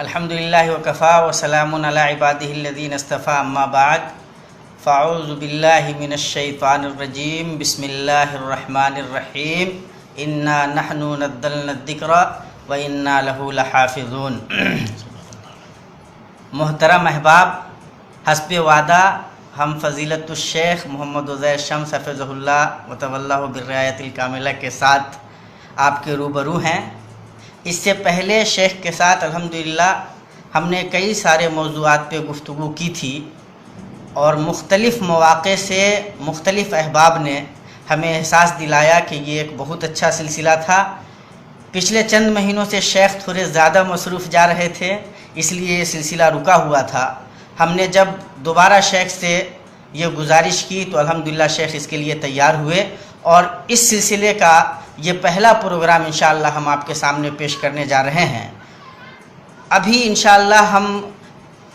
الحمدللہ وکفا وسلام علی عبادہ الذین اصطفیٰ اما بعد فاعوذ باللہ من الشیطان الرجیم بسم اللہ الرحمن الرحیم انا نحن نزلنا الذکر وانا لہ لحافظون۔ محترم احباب، حسب وعدہ ہم فضیلت الشیخ محمد عزیر شمس حفظہ اللہ وتولہ بالرعایت الکاملہ کے ساتھ آپ کے روبرو ہیں۔ اس سے پہلے شیخ کے ساتھ الحمدللہ ہم نے کئی سارے موضوعات پہ گفتگو کی تھی اور مختلف مواقع سے مختلف احباب نے ہمیں احساس دلایا کہ یہ ایک بہت اچھا سلسلہ تھا۔ پچھلے چند مہینوں سے شیخ تھوڑے زیادہ مصروف جا رہے تھے، اس لیے یہ سلسلہ رکا ہوا تھا۔ ہم نے جب دوبارہ شیخ سے یہ گزارش کی تو الحمدللہ شیخ اس کے لیے تیار ہوئے اور اس سلسلے کا یہ پہلا پروگرام انشاءاللہ ہم آپ کے سامنے پیش کرنے جا رہے ہیں۔ ابھی انشاءاللہ ہم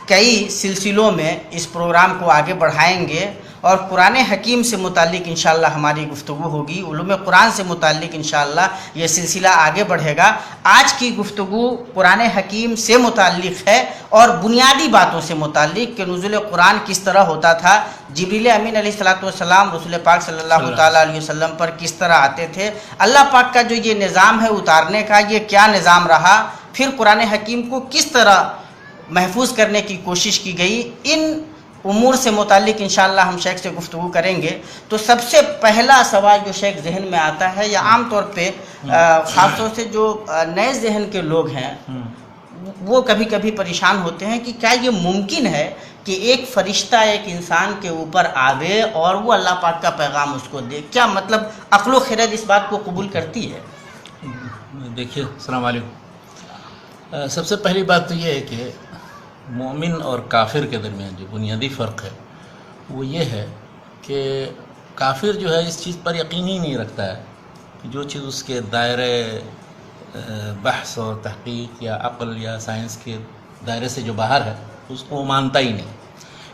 کئی سلسلوں میں اس پروگرام کو آگے بڑھائیں گے اور قرآن حکیم سے متعلق انشاءاللہ ہماری گفتگو ہوگی، علوم قرآن سے متعلق انشاءاللہ یہ سلسلہ آگے بڑھے گا۔ آج کی گفتگو قرآن حکیم سے متعلق ہے اور بنیادی باتوں سے متعلق کہ نزول قرآن کس طرح ہوتا تھا، جبریل امین علیہ الصلوۃ والسلام رسول پاک صلی اللہ تعالیٰ علیہ وسلم پر کس طرح آتے تھے، اللہ پاک کا جو یہ نظام ہے اتارنے کا یہ کیا نظام رہا، پھر قرآن حکیم کو کس طرح محفوظ کرنے کی کوشش کی گئی، ان امور سے متعلق انشاءاللہ ہم شیخ سے گفتگو کریں گے۔ تو سب سے پہلا سوال جو شیخ ذہن میں آتا ہے یا عام طور پہ خاص طور سے جو نئے ذہن کے لوگ ہیں وہ کبھی کبھی پریشان ہوتے ہیں کہ کیا یہ ممکن ہے کہ ایک فرشتہ ایک انسان کے اوپر آوے اور وہ اللہ پاک کا پیغام اس کو دے؟ کیا مطلب عقل و خرد اس بات کو قبول کرتی ہے؟ دیکھیے، السلام علیکم۔ سب سے پہلی بات تو یہ ہے کہ مومن اور کافر کے درمیان جو بنیادی فرق ہے وہ یہ ہے کہ کافر جو ہے اس چیز پر یقین ہی نہیں رکھتا ہے کہ جو چیز اس کے دائرے بحث اور تحقیق یا عقل یا سائنس کے دائرے سے جو باہر ہے اس کو وہ مانتا ہی نہیں،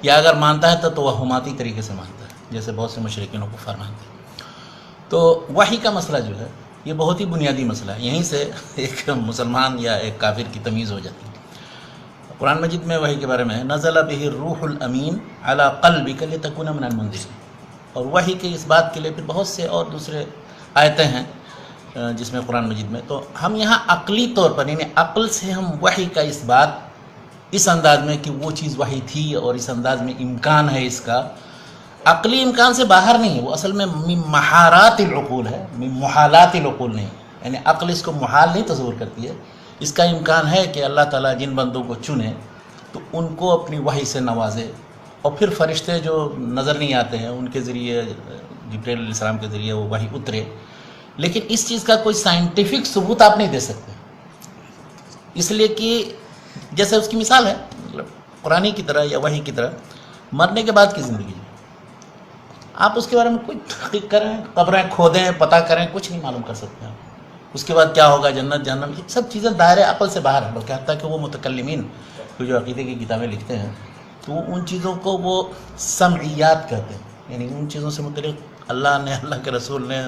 یا اگر مانتا ہے تو توہماتی طریقے سے مانتا ہے، جیسے بہت سے مشرکینوں کو فرمانتے ہیں۔ تو وحی کا مسئلہ جو ہے یہ بہت ہی بنیادی مسئلہ ہے، یہیں سے ایک مسلمان یا ایک کافر کی تمیز ہو جاتی ہے۔ قرآن مجید میں وحی کے بارے میں ہے نزل به الروح الامین علی قلبک لتکون من المنذرین، اور وحی کے اس بات کے لیے پھر بہت سے اور دوسرے آیتیں ہیں جس میں قرآن مجید میں، تو ہم یہاں عقلی طور پر یعنی عقل سے ہم وحی کا اس بات اس انداز میں کہ وہ چیز وحی تھی اور اس انداز میں امکان ہے اس کا، عقلی امکان سے باہر نہیں ہے، وہ اصل میں من محارات العقول ہے، من محالات العقول نہیں، یعنی عقل اس کو محال نہیں تصور کرتی ہے۔ اس کا امکان ہے کہ اللہ تعالیٰ جن بندوں کو چنے تو ان کو اپنی وحی سے نوازے، اور پھر فرشتے جو نظر نہیں آتے ہیں ان کے ذریعے جبرائیل علیہ السلام کے ذریعے وہ وحی اترے، لیکن اس چیز کا کوئی سائنٹیفک ثبوت آپ نہیں دے سکتے، اس لیے کہ جیسے اس کی مثال ہے مطلب قرآن کی طرح یا وحی کی طرح مرنے کے بعد کی زندگی، آپ اس کے بارے میں کوئی تحقیق کریں، قبریں کھودیں، پتہ کریں، کچھ نہیں معلوم کر سکتے ہیں۔ اس کے بعد کیا ہوگا، جنت جہنم، یہ سب چیزیں دائرے عقل سے باہر ہیں، بلکہ حتیٰ کہ وہ متکلمین جو عقیدے کی کتابیں لکھتے ہیں تو ان چیزوں کو وہ سمعیات کہتے ہیں، یعنی ان چیزوں سے متعلق اللہ نے، اللہ کے رسول نے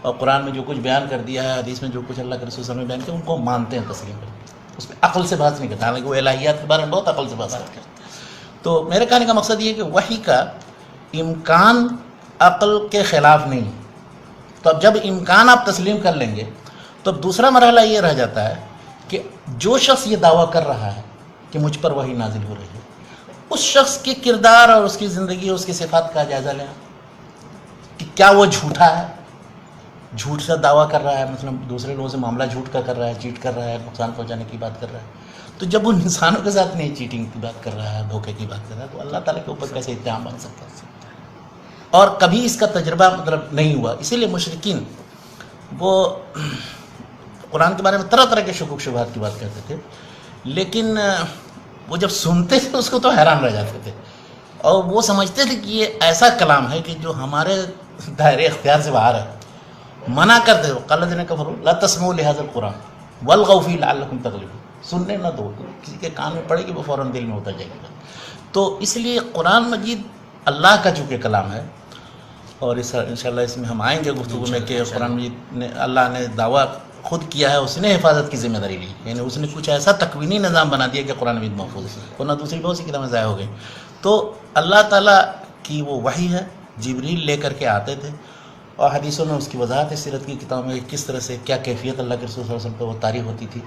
اور قرآن میں جو کچھ بیان کر دیا ہے، حدیث میں جو کچھ اللہ کے رسول صلی اللہ علیہ وسلم نے بیان کیا، ان کو مانتے ہیں، تسلیم کرتے ہیں، اس میں عقل سے بحث نہیں کرتے، حالانکہ وہ الہیات کے بارے میں بہت عقل سے بحث کرتے ہیں۔ تو میرے کہنے کا مقصد یہ ہے کہ وحی کا امکان عقل کے خلاف نہیں، تو اب جب امکان آپ تسلیم کر لیں گے تو اب دوسرا مرحلہ یہ رہ جاتا ہے کہ جو شخص یہ دعویٰ کر رہا ہے کہ مجھ پر وحی نازل ہو رہی ہے، اس شخص کے کردار اور اس کی زندگی اور اس کی صفات کا جائزہ لیں کہ کیا وہ جھوٹا ہے، جھوٹ سے دعویٰ کر رہا ہے، مثلا دوسرے لوگوں سے معاملہ جھوٹ کا کر رہا ہے، چیٹ کر رہا ہے، نقصان پہنچانے کی بات کر رہا ہے، تو جب وہ انسانوں کے ساتھ نہیں چیٹنگ کی بات کر رہا ہے، دھوکے کی بات کر رہا ہے، تو اللہ تعالیٰ کے اوپر کیسے اتہام بن سکتا ہے؟ اور کبھی اس کا تجربہ مطلب نہیں ہوا، اسی لیے مشرکین وہ قرآن کے بارے میں طرح طرح کے شکوک شبہات کی بات کرتے تھے، لیکن وہ جب سنتے تھے اس کو تو حیران رہ جاتے تھے، اور وہ سمجھتے تھے کہ یہ ایسا کلام ہے کہ جو ہمارے دائرے اختیار سے باہر ہے، منع کرتے ہو قال الذین کفروا لا تسمعوا لهذا القرآن والغوا فیہ لعلکم تغلبون، سننے نہ دو، کسی کے کان میں پڑے گی وہ فوراً دل میں اتر جائے گا۔ تو اس لیے قرآن مجید اللہ کا چونکہ کلام ہے، اور انشاءاللہ اس میں ہم آئیں گے گفتگو میں کہ قرآن مجید نے اللہ نے دعویٰ خود کیا ہے، اس نے حفاظت کی ذمہ داری لی، یعنی اس نے کچھ ایسا تکوینی نظام بنا دیا کہ قرآن مجید محفوظ ہے، ورنہ دوسری بہت سی کتابیں ضائع ہو گئی. تو اللہ تعالیٰ کی وہ وحی ہے، جبریل لے کر کے آتے تھے، اور حدیثوں میں اس کی وضاحت ہے، سیرت کی کتابوں میں کس طرح سے کیا کیفیت اللہ کے رسول صلی اللہ علیہ وسلم پہ وہ طاری ہوتی تھی.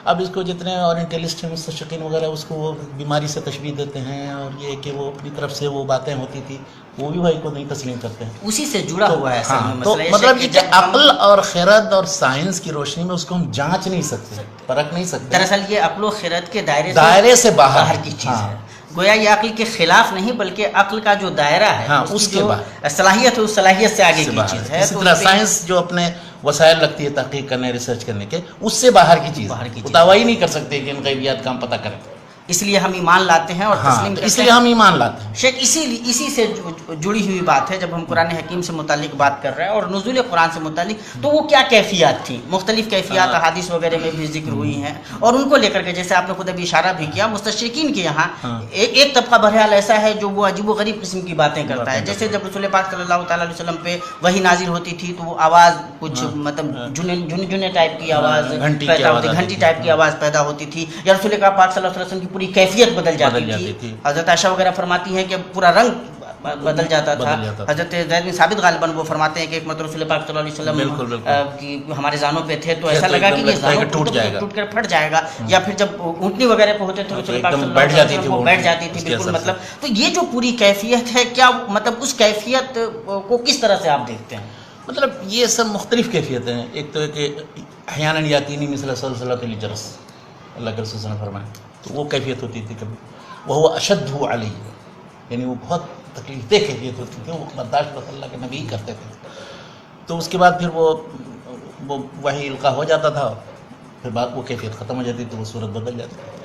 اب اس کو جتنے اورینٹلسٹ ہیں، مستشرقین وغیرہ، اس کو وہ بیماری سے تشبیہ دیتے ہیں، اور یہ کہ وہ اپنی طرف سے وہ باتیں ہوتی تھی، وہ بھی بھائی کو نہیں تسلیم کرتے ہیں. اسی سے جڑا ہوا ہے اصل میں تو مسئلہ. مطلب یہ کہ عقل اور خرد اور سائنس کی روشنی میں اس کو ہم جانچ نہیں سکتے، پرکھ نہیں سکتے. دراصل یہ عقل و خرد کے دائرے سے باہر کی چیز ہے. گویا یہ عقل کے خلاف نہیں، بلکہ عقل کا جو دائرہ ہے، اس کے صلاحیت ہے، اس صلاحیت سے آگے کی چیز ہے. اسی طرح سائنس جو اپنے وسائل رکھتی ہے تحقیق کرنے، ریسرچ کرنے کے، اس سے باہر کی چیز ہے. دعویٰ ہی نہیں کر سکتے کہ ان غیبیات کا ہم پتہ کریں. اس لیے ہم ایمان لاتے ہیں اور تسلیم کرتے ہیں. اس لیے ہم ایمان لاتے ہیں. شیخ اسی سے جڑی ہوئی بات ہے، جب ہم قرآن حکیم سے متعلق بات کر رہے ہیں اور نزول قرآن سے متعلق، تو وہ کیا کیفیات تھی؟ مختلف کیفیات احادیث وغیرہ میں بھی ذکر ہوئی ہیں، اور ان کو لے کر کے جیسے آپ نے خود ابھی اشارہ بھی کیا، مستشرقین کے یہاں ایک طبقہ بہرحال ایسا ہے جو وہ عجیب و غریب قسم کی باتیں کرتا ہے. جیسے جب رسول پاک صلی اللہ تعالیٰ علیہ وسلم پہ وحی نازل ہوتی تھی تو وہ آواز کچھ مطلب جن ٹائپ کی آواز پیدا ہوتی، گھنٹی ٹائپ کی آواز پیدا ہوتی تھی، یا رسول پاک صلی اللہ علیہ وسلم کی پوری کیفیت بدل جاتی تھی. حضرت عائشہ وغیرہ فرماتی ہیں کہ پورا رنگ بدل جاتا تھا. حضرت زید بن ثابت غالباً وہ فرماتے ہیں کہ ایک مرتبہ رسول پاک صلی اللہ علیہ وسلم کی ہمارے زانوں پہ تھے تو ایسا لگا کہ یہ زانوں ٹوٹ کر پھٹ جائے گا. یا پھر جب اونٹنی وغیرہ پہ ہوتے تھے رسول پاک صلی اللہ علیہ وسلم وہ بیٹھ جاتی تھی بالکل. مطلب تو یہ جو پوری کیفیت ہے، کیا مطلب اس کیفیت کو کس طرح سے آپ دیکھتے ہیں؟ مطلب یہ سب مختلف کیفیتیں ہیں. ایک تو ہے کہ احیاناً یاتینی مثل سلسلۃ الجرس، اللہ کے رسول صلی اللہ علیہ وسلم نے فرمایا، تو وہ کیفیت ہوتی تھی. کبھی وہ اشد علیہ، یعنی وہ بہت تکلیف دہ کیفیت ہوتی تھی، وہ برداشت بس اللہ کے نبی کرتے تھے. تو اس کے بعد پھر وہ وحی القا ہو جاتا تھا، پھر بعد وہ کیفیت ختم ہو جاتی تو وہ صورت بدل جاتی تھی.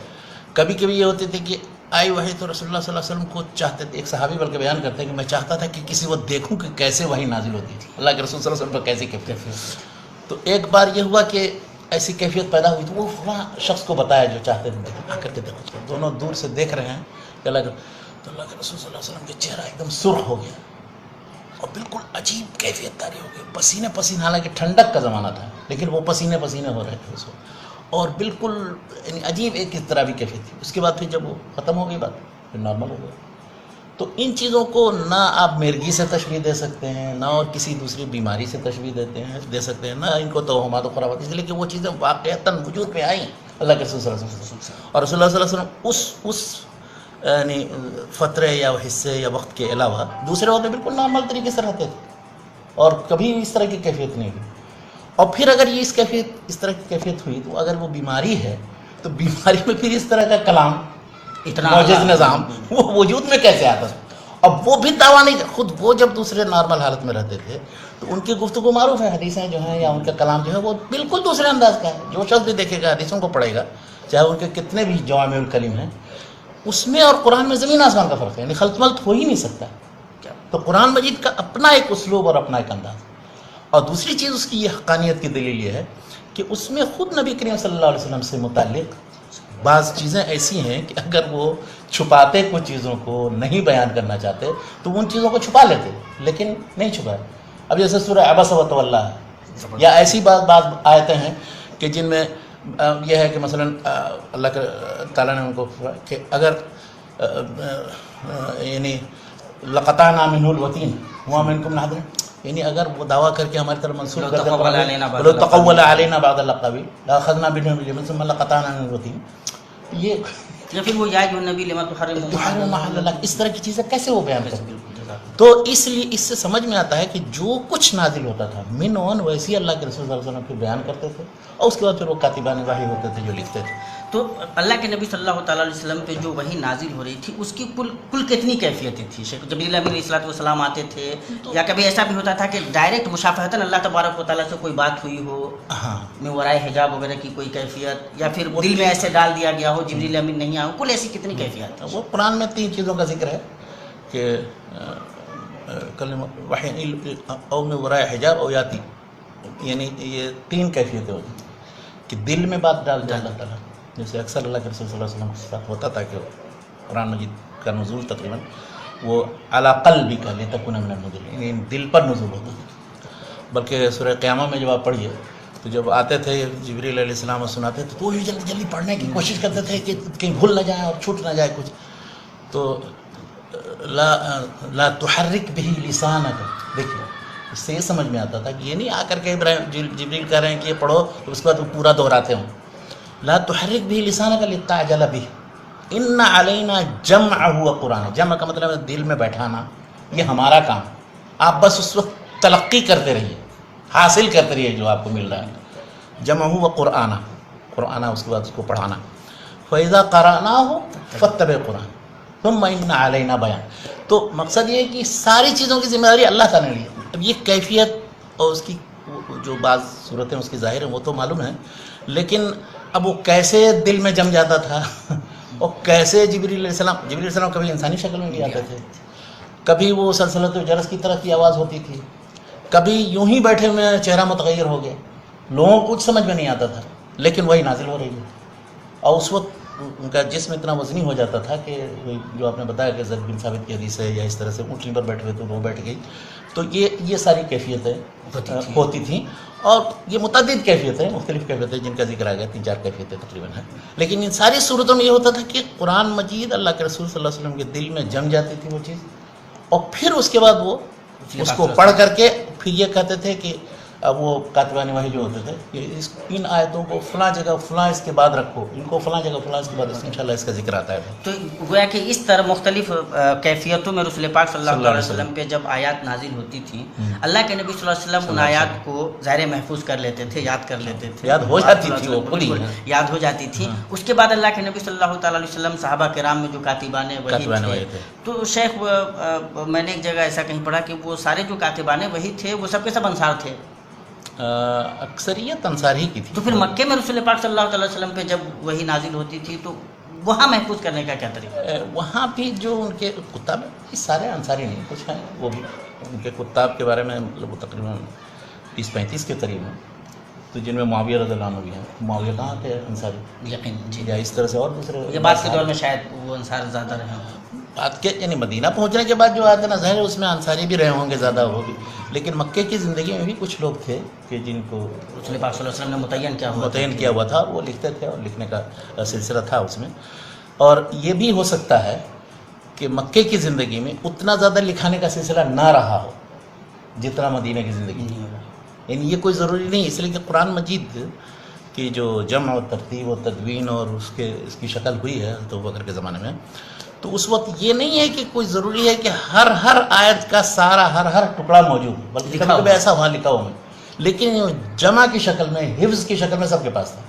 کبھی کبھی یہ ہوتی تھی کہ آئی وحی تو رسول اللہ صلی اللہ علیہ وسلم کو چاہتے تھے، ایک صحابی بلکہ بیان کرتے ہیں کہ میں چاہتا تھا کہ کسی کو دیکھوں کہ کیسے وحی نازل ہوتی تھی، اللہ کے رسول صلی اللہ علیہ وسلم پر کیسی کیفیت. تو ایک بار یہ ہوا کہ ایسی کیفیت پیدا ہوئی تو وہ فلاں شخص کو بتایا جو چاہتے تھے، آ کر کے دیکھو. دونوں دور سے دیکھ رہے ہیں کہ اللہ کے رسول صلی اللہ علیہ وسلم کا چہرہ ایک دم سرخ ہو گیا اور بالکل عجیب کیفیت طاری ہو گئی، پسینے، حالانکہ ٹھنڈک کا زمانہ تھا لیکن وہ پسینے ہو رہے تھے اس کو، اور بالکل یعنی عجیب ایک اس طرح بھی کیفیت تھی. اس کے بعد پھر جب وہ ختم ہو گئی بات، پھر نارمل ہو گیا. تو ان چیزوں کو نہ آپ مرگی سے تشبیہ دے سکتے ہیں، نہ اور کسی دوسری بیماری سے تشبیہ دے سکتے ہیں، نہ ان کو توہمات و خرافات، اس لیے کہ وہ چیزیں واقعتاً وجود میں آئیں اللہ کے رسول صلی اللہ علیہ وسلم. اور رسول اللہ صلی اللہ علیہ وسلم اس یعنی فترے یا حصے یا وقت کے علاوہ دوسرے وقت بالکل نارمل طریقے سے رہتے تھے اور کبھی اس طرح کی کیفیت نہیں ہوئی. اور پھر اگر یہ اس طرح کی کیفیت ہوئی تو اگر وہ بیماری ہے تو بیماری میں پھر اس طرح کا کلام، اتنا معجز نظام وہ وجود میں کیسے آتا ہے؟ اب وہ بھی دعویٰ نہیں، خود وہ جب دوسرے نارمل حالت میں رہتے تھے تو ان کی گفتگو معروف ہے، حدیثیں جو ہیں یا ان کا کلام جو ہے وہ بالکل دوسرے انداز کا ہے. جو شخص بھی دیکھے گا حدیثوں کو پڑھے گا، چاہے ان کے کتنے بھی جوامع الکلم ہیں، اس میں اور قرآن میں زمین آسمان کا فرق ہے، یعنی خلط ملط ہو ہی نہیں سکتا. تو قرآن مجید کا اپنا ایک اسلوب اور اپنا ایک انداز. اور دوسری چیز اس کی یہ حقانیت کی دلیل یہ ہے کہ اس میں خود نبی کریم صلی اللہ علیہ وسلم سے متعلق بعض چیزیں ایسی ہیں کہ اگر وہ چھپاتے کچھ چیزوں کو نہیں بیان کرنا چاہتے تو ان چیزوں کو چھپا لیتے، لیکن نہیں چھپائے. اب جیسے سورہ عبس و تولى ہے، یا ایسی بعض آیتیں ہیں کہ جن میں یہ ہے کہ مثلا اللہ کے تعالیٰ نے ان کو کہ اگر یعنی لقطعنا منه الوتين وما منكم نادر، یعنی اگر وہ دعویٰ کر کے ہماری طرف منسوخ کر دے لو تقول علینا بعض الاقاویل لاخذنا منه باليمين ثم لقطعنا منه الوتين، یہ یا پھر وہ یا جو نبی لما تحرم ما حل لك، اس طرح کی چیزیں کیسے وہ بیان کرتے؟ تو اس لیے اس سے سمجھ میں آتا ہے کہ جو کچھ نازل ہوتا تھا من ون ویسی اللہ کے رسول صلی اللہ علیہ وسلم پھر بیان کرتے تھے، اور اس کے بعد پھر وہ کاتبان وحی ہوتے تھے جو لکھتے تھے. تو اللہ کے نبی صلی اللہ تعالیٰ علیہ وسلم پہ جو وحی نازل ہو رہی تھی اس کی کل کتنی کیفیتیں تھیں؟ شیخ جبریل امین علیہ الصلوۃ والسلام آتے تھے، یا کبھی ایسا بھی ہوتا تھا کہ ڈائریکٹ مشافہتاً اللہ تبارک و تعالیٰ سے کوئی بات ہوئی ہو، میں ورائے حجاب وغیرہ کی کوئی کیفیت، یا پھر دل میں ایسے ڈال دیا گیا ہو جبریل امین نہیں آئے، کل ایسی کتنی کیفیت؟ وہ قرآن میں 3 چیزوں کا ذکر ہے کہ وحی او میں ورائے حجاب او یاتی، یعنی یہ 3 کیفیتیں ہوتی کہ دل میں بات ڈال دے اللہ تعالیٰ، جیسے اکثر اللہ کے رسول صلی اللہ علیہ وسلم کے ساتھ ہوتا تھا کہ قرآن مجید کا نزول تقریباً وہ علی قلبک لتکون من المنذرین، یعنی دل پر نزول ہوتا تھا. بلکہ سورہ قیامہ میں جب آپ پڑھیے تو جب آتے تھے جبریل علیہ السلام اور سناتے تھے تو وہ جلدی جلدی پڑھنے کی کوشش کرتے تھے کہ کہیں بھول نہ جائیں اور چھوٹ نہ جائے کچھ. تو لا تحرک به لسانک، دیکھیے اس سے یہ سمجھ میں آتا تھا کہ یہ نہیں آ کر کے جبریل کہہ رہے ہیں کہ یہ پڑھو تو اس کے بعد وہ پورا دہراتے ہوں. لا تحرک به لسانک لتعجل به ان علینا جمعہ وقرآن. جمع کا مطلب ہے دل میں بیٹھانا، یہ ہمارا کام. آپ بس اس وقت تلقی کرتے رہیے، حاصل کرتے رہیے جو آپ کو مل رہا ہے. جمعہ وقرآن، قرآن اس کے بعد اس کو پڑھانا. فَإِذَا قَرَأْنَاهُ فَاتَّبِعْ قُرْآنَ ثُمَّ إِنَّ عَلَيْنَا بَيَانَ. تو مقصد یہ ہے کہ ساری چیزوں کی ذمہ داری اللہ تعالیٰ نے لی. اب یہ کیفیت اور اس کی جو بعض صورتیں اس کی ظاہر ہیں وہ تو معلوم ہے، لیکن اب وہ کیسے دل میں جم جاتا تھا اور کیسے جبریل علیہ السلام کبھی انسانی شکل میں بھی آتے تھے، کبھی وہ سلسلۃ الجرس کی طرح کی آواز ہوتی تھی، کبھی یوں ہی بیٹھے ہوئے چہرہ متغیر ہو گیا، لوگوں کو کچھ سمجھ میں نہیں آتا تھا، لیکن وہی نازل ہو رہی ہے. اور اس وقت ان کا جسم اتنا وزنی ہو جاتا تھا کہ جو آپ نے بتایا کہ زید بن ثابت کی حدیث ہے، یا اس طرح سے اونٹنی پر بیٹھے ہوئے تو وہ بیٹھ گئی. تو یہ ساری کیفیتیں ہوتی تھیں، اور یہ متعدد کیفیتیں، مختلف کیفیتیں جن کا ذکر آ گیا، 3-4 کیفیتیں تقریباً ہیں. لیکن ان ساری صورتوں میں یہ ہوتا تھا کہ قرآن مجید اللہ کے رسول صلی اللہ علیہ وسلم کے دل میں جم جاتی تھی وہ چیز، اور پھر اس کے بعد وہ اس کو پڑھ کر کے پھر یہ کہتے تھے کہ اب وہ کاتبان وحی جو ہوتے تھے کہ ان آیتوں کو فلاں جگہ فلاں اس کے بعد رکھو، ان کو فلاں جگہ فلاں اس کے بعد انشاءاللہ اس کا ذکر آتا ہے. تو گویا کہ اس طرح مختلف کیفیتوں میں رسول پاک صلی اللہ علیہ وسلم پہ جب آیات نازل ہوتی تھیں، اللہ کے نبی صلی اللہ علیہ وسلم ان آیات کو ظاہر محفوظ کر لیتے تھے، یاد کر لیتے تھے، یاد ہو جاتی تھی، وہ پوری یاد ہو جاتی تھی. اس کے بعد اللہ کے نبی صلی اللہ تعالیٰ علیہ وسلم صحابہ کرام میں جو کاتبان وحی تھے، تو شیخ میں نے ایک جگہ ایسا کہیں پڑھا کہ وہ سارے جو کاتبان وحی تھے وہ سب کے سب انصار تھے، اکثریت انصار ہی کی تھی. تو پھر مکے میں رسول پاک صلی اللہ علیہ وسلم پہ جب وہی نازل ہوتی تھی تو وہاں محفوظ کرنے کا کیا طریقہ؟ وہاں بھی جو ان کے کتاب ہیں سارے انصاری نہیں، کچھ ہیں وہ بھی ان کے کتاب کے بارے میں مطلب وہ تقریباً 30-35 کے قریب ہیں، تو جن میں معاویہ رضی اللہ عنہ بھی ہیں. معاویہ کہاں تھے انصاری؟ یقین جی، یا اس طرح سے اور دوسرے یہ بات کے دور میں شاید وہ انصار زیادہ رہے ہوں. بات کے یعنی مدینہ پہنچنے کے بعد جو آتے نا ظاہر اس میں انصاری بھی رہے ہوں گے زیادہ وہ بھی، لیکن مکے کی زندگی میں بھی کچھ لوگ تھے کہ جن کو رسول پاک صلی اللہ علیہ وسلم نے متعین کیا ہوا تھا، وہ لکھتے تھے اور لکھنے کا سلسلہ تھا اس میں. اور یہ بھی ہو سکتا ہے کہ مکے کی زندگی میں اتنا زیادہ لکھانے کا سلسلہ نہ رہا ہو جتنا مدینہ کی زندگی میں. یعنی یہ کوئی ضروری نہیں، اس لیے کہ قرآن مجید کی جو جمع اور ترتیب اور تدوین اور اس کی شکل ہوئی ہے تو ابوبکر کے زمانے میں، تو اس وقت یہ نہیں ہے کہ کوئی ضروری ہے کہ ہر آیت کا سارا ہر ٹکڑا موجود ہے، بلکہ کبھی ایسا وہاں لکھا ہوا ہے، لیکن جمع کی شکل میں، حفظ کی شکل میں سب کے پاس تھا.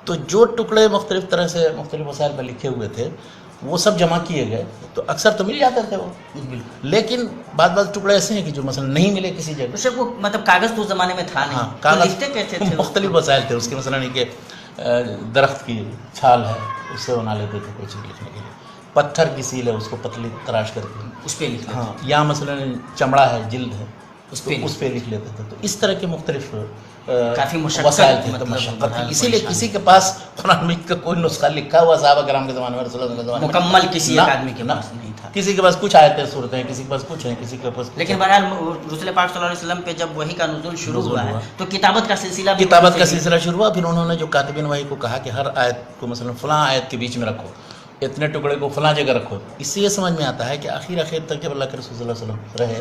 تو جو ٹکڑے مختلف طرح سے مختلف وسائل پر لکھے ہوئے تھے وہ سب جمع کیے گئے، تو اکثر تو مل جاتے تھے وہ، لیکن بعض ٹکڑے ایسے ہیں کہ جو مثلا نہیں ملے کسی جگہ. اسے وہ مطلب کاغذ تو زمانے میں تھا نہیں، کاغذ لکھتے کیسے تھے؟ مختلف وسائل تھے اس کے، مثلا نہیں کہ درخت کی چھال ہے اس سے بنا لیتے تھے کوئی چیز لکھنے کے لیے، پتھر کی سیل ہے اس کو پتلی تراش کر کے اس پہ لکھ لیتے تھے، یا مثلا چمڑا ہے جلد ہے اس پہ لکھ لیتے تھے. تو اس طرح کے مختلف کافی وسائل تھے، تو مشقت تھی. اسی لیے کسی کے پاس قرآن مجید کا کوئی نسخہ لکھا ہوا صحابہ کرام کے زمانے میں، رسول اللہ کے زمانے میں مکمل کسی ایک آدمی کے پاس نہیں تھا. کسی کے پاس کچھ آیتیں صورتیں ہیں، کسی کے پاس کچھ ہیں، کسی کے پاس. لیکن بہرحال رسول پاک صلی اللہ علیہ وسلم پہ جب وحی کا نزول شروع ہوا ہے تو کتابت کا سلسلہ شروع ہوا. پھر انہوں نے جو کاتبین وحی کو کہا کہ ہر آیت کو مثلا فلاں آیت کے بیچ میں رکھو، اتنے ٹکڑے کو فلاں جگہ رکھو. اس سے یہ سمجھ میں آتا ہے کہ آخر تک جب اللہ کے رسول صلی اللہ علیہ وسلم رہے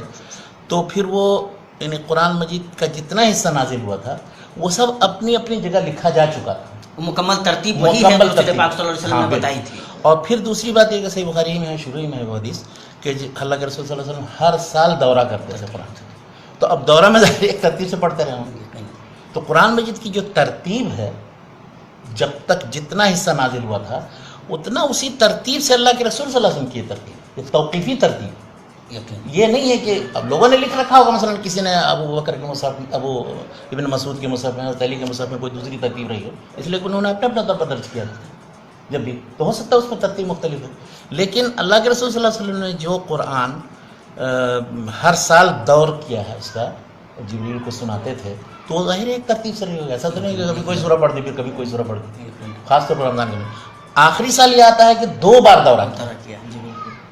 تو پھر وہ یعنی قرآن مجید کا جتنا حصہ نازل ہوا تھا وہ سب اپنی اپنی جگہ لکھا جا چکا تھا. مکمل ترتیب وہی ہے رسول پاک صلی اللہ علیہ وسلم نے بتائی تھی. اور پھر دوسری بات یہ کہ صحیح بخاری میں ہے، شروع میں ہے وہ حدیث کہ اللہ کے رسول صلی اللہ علیہ وسلم ہر سال دورہ کرتے تھے قرآن. تو اب دورہ میں ظاہر ایک ترتیب سے پڑھتے رہے ہوں گے. تو قرآن مجید کی جو ترتیب ہے جب تک جتنا حصہ نازل ہوا تھا اتنا اسی ترتیب سے اللہ کے رسول صلی اللہ علیہ وسلم کی ترتیب، یہ توقیفی ترتیب. یہ نہیں ہے کہ اب لوگوں نے لکھ رکھا ہوگا، مثلا کسی نے ابو بکر کے مصحف، ابو ابن مسعود کے مصحف میں، علی کے مصحف میں کوئی دوسری ترتیب رہی ہو، اس لیے کہ انہوں نے اپنے طور پر درج کیا تھا. جب بھی تو ہو سکتا ہے اس میں ترتیب مختلف ہے، لیکن اللہ کے رسول صلی اللہ علیہ وسلم نے جو قرآن ہر سال دور کیا ہے اس کا، جبریل کو سناتے تھے، تو وہ ظاہر ایک ترتیب سے نہیں ہوگا. ایسا تو نہیں کہ کبھی کوئی سورہ پڑھ دی پھر کبھی کوئی سورہ پڑھ دی. خاص طور پر رمضان میں آخری سال یہ آتا ہے کہ 2 بار دورہ کیا،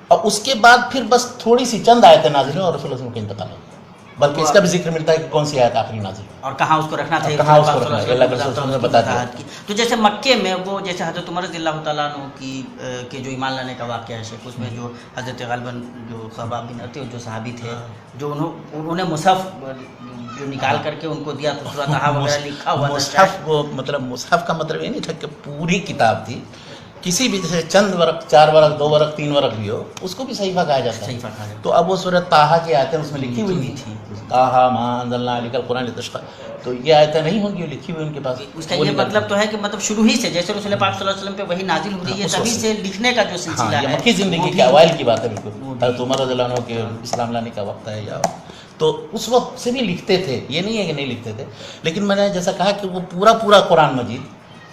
اور اس کے بعد پھر بس تھوڑی سی چند آیتیں نازل ہوئیں اور رسول اللہ صلی اللہ علیہ وسلم کا انتقال ہو گیا. بلکہ اس کا بھی ذکر ملتا ہے کہ کون سی آیت آخری نازل ہوئی اور کہاں اس کو رکھنا تھا، کہاں اس کو رکھنا ہے، اللہ کے رسول نے بتا دیا. تو جیسے مکے میں وہ جیسے حضرت عمر رضی اللہ تعالیٰ عنہ کی کے جو ایمان لانے کا واقعہ ہے شیخ، اس میں جو حضرت غالباً جو خباب بن عتیق جو صحابی تھے، جو انہوں نے مصحف جو نکال کر کے ان کو دیا تو سورۃ طٰہٰ وغیرہ لکھا ہوا تھا. مصحف وہ مطلب مصحف کا مطلب یہ نہیں تھا کہ پوری کتاب تھی، کسی بھی جیسے چند ورق، 4 ورق، 2 ورق، 3 ورق بھی ہو، اس کو بھی صحیفہ کہا جاتا ہے. صحیفہ کہا جاتا ہے. تو اب وہ سورۃ طٰہٰ کی آیتیں اس میں لکھی ہوئی تھی، طٰہٰ ما انزلنا علیک القرآن لتشقیٰ، تو یہ آیتیں نہیں ہوں گی، لکھی ہوئی ان کے پاس. اس کا یہ مطلب تو ہے کہ مطلب شروع ہی سے جیسے رسول پاک صلی اللہ علیہ وسلم پہ وہی نازل ہو رہی ہے تبھی سے لکھنے کا جو سلسلہ ہے، یہ مکی زندگی کے اوائل کی بات ہے. بالکل حضرت عمر رضی اللہ عنہ کے اسلام لانے کا وقت ہے، یا تو اس وقت سے بھی لکھتے تھے، یہ نہیں ہے کہ نہیں لکھتے تھے. لیکن میں نے جیسا کہا کہ وہ پورا قرآن مجید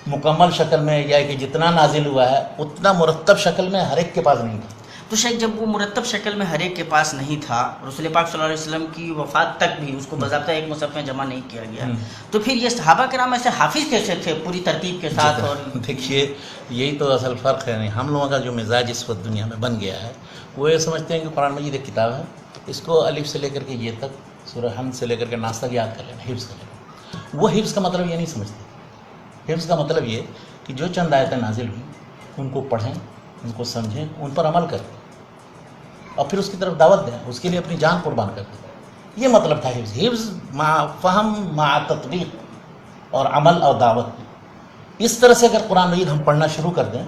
مکمل شکل میں، یا کہ جتنا نازل ہوا ہے اتنا مرتب شکل میں ہر ایک کے پاس نہیں تھا. تو شیخ جب وہ مرتب شکل میں ہر ایک کے پاس نہیں تھا، رسول پاک صلی اللہ علیہ وسلم کی وفات تک بھی اس کو باضابطہ ایک مصحف میں جمع نہیں کیا گیا، تو پھر یہ صحابہ کرام ایسے حافظ کیسے تھے پوری ترتیب کے ساتھ؟ اور دیکھیے یہی تو اصل فرق ہے. ہم لوگوں کا جو مزاج اس وقت دنیا میں بن گیا ہے، وہ یہ سمجھتے ہیں کہ قرآن مجید ایک کتاب ہے، اس کو الف سے لے کر کے یہ تک، سورہ حمد سے لے کر کے ناس تک یاد کر لینا، حفظ کر لینا. وہ حفظ کا مطلب یہ نہیں سمجھتے. حفظ کا مطلب یہ کہ جو چند آیتیں نازل ہوئیں ان کو پڑھیں، ان کو سمجھیں، ان پر عمل کریں، اور پھر اس کی طرف دعوت دیں، اس کے لیے اپنی جان قربان کر دیں. یہ مطلب تھا حفظ. حفظ مع فہم مع تطبیق اور عمل اور دعوت. اس طرح سے اگر قرآن مجید ہم پڑھنا شروع کر دیں